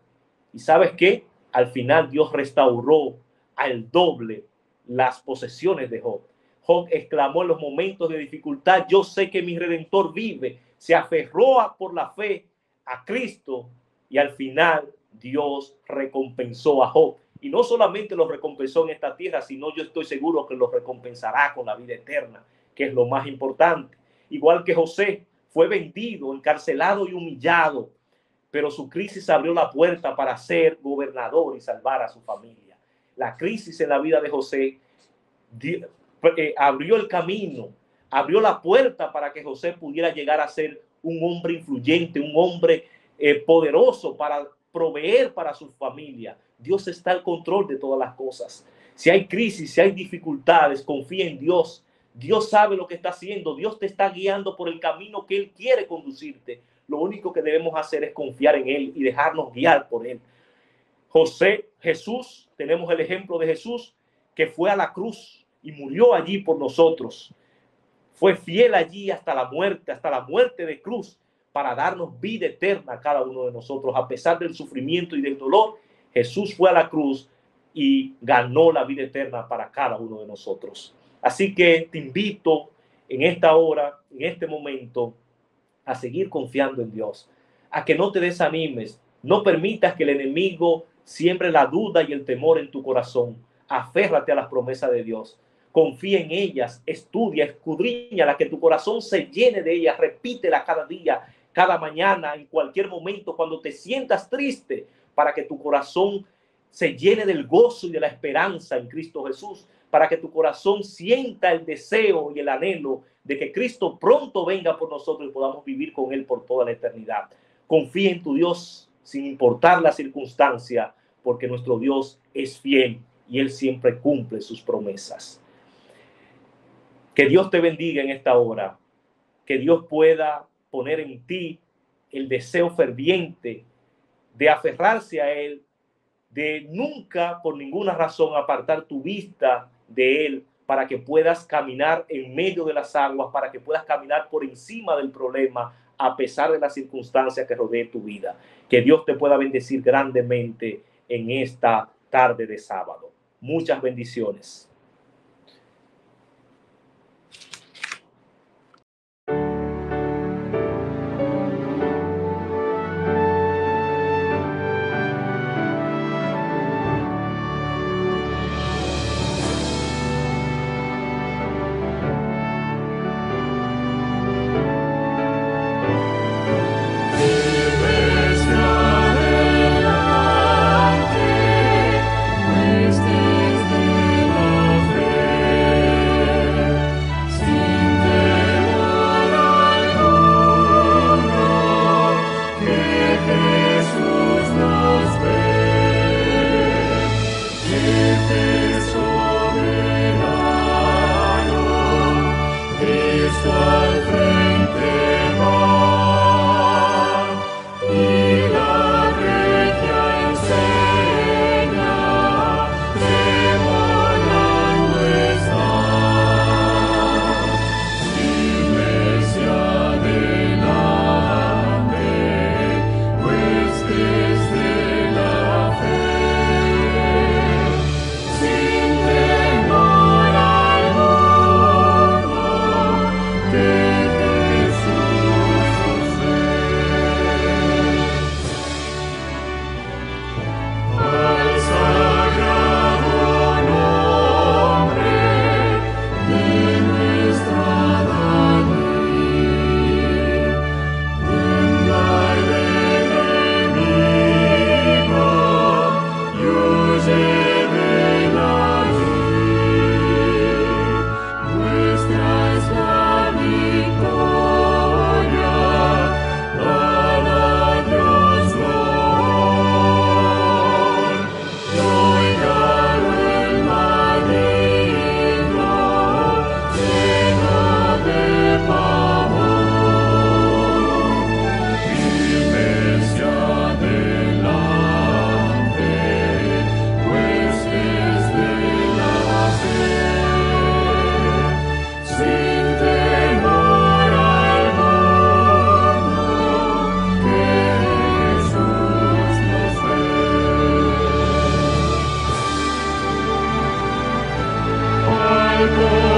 ¿Y sabes qué? Al final Dios restauró al doble las posesiones de Job. Job exclamó en los momentos de dificultad, yo sé que mi Redentor vive. Se aferró por la fe a Cristo y al final Dios recompensó a Job. Y no solamente lo recompensó en esta tierra, sino yo estoy seguro que lo recompensará con la vida eterna, que es lo más importante. Igual que José, fue vendido, encarcelado y humillado, pero su crisis abrió la puerta para ser gobernador y salvar a su familia. La crisis en la vida de José abrió el camino, abrió la puerta para que José pudiera llegar a ser un hombre influyente, un hombre poderoso para proveer para su familia. Dios está al control de todas las cosas. Si hay crisis, si hay dificultades, confía en Dios. Dios sabe lo que está haciendo. Dios te está guiando por el camino que Él quiere conducirte. Lo único que debemos hacer es confiar en Él y dejarnos guiar por Él. Jesús, tenemos el ejemplo de Jesús que fue a la cruz y murió allí por nosotros. Fue fiel allí hasta la muerte de cruz, para darnos vida eterna a cada uno de nosotros. A pesar del sufrimiento y del dolor, Jesús fue a la cruz y ganó la vida eterna para cada uno de nosotros. Así que te invito en esta hora, en este momento, a seguir confiando en Dios, a que no te desanimes, no permitas que el enemigo siembre la duda y el temor en tu corazón. Aférrate a las promesas de Dios. Confía en ellas, estudia, escudriñala, que tu corazón se llene de ellas, repítela cada día, cada mañana, en cualquier momento, cuando te sientas triste, para que tu corazón se llene del gozo y de la esperanza en Cristo Jesús, para que tu corazón sienta el deseo y el anhelo de que Cristo pronto venga por nosotros y podamos vivir con Él por toda la eternidad. Confía en tu Dios sin importar la circunstancia, porque nuestro Dios es fiel y Él siempre cumple sus promesas. Que Dios te bendiga en esta hora, que Dios pueda poner en ti el deseo ferviente de aferrarse a Él, de nunca por ninguna razón apartar tu vista de Él, para que puedas caminar en medio de las aguas, para que puedas caminar por encima del problema, a pesar de las circunstancias que rodeen tu vida. Que Dios te pueda bendecir grandemente en esta tarde de sábado. Muchas bendiciones. Pues desde la al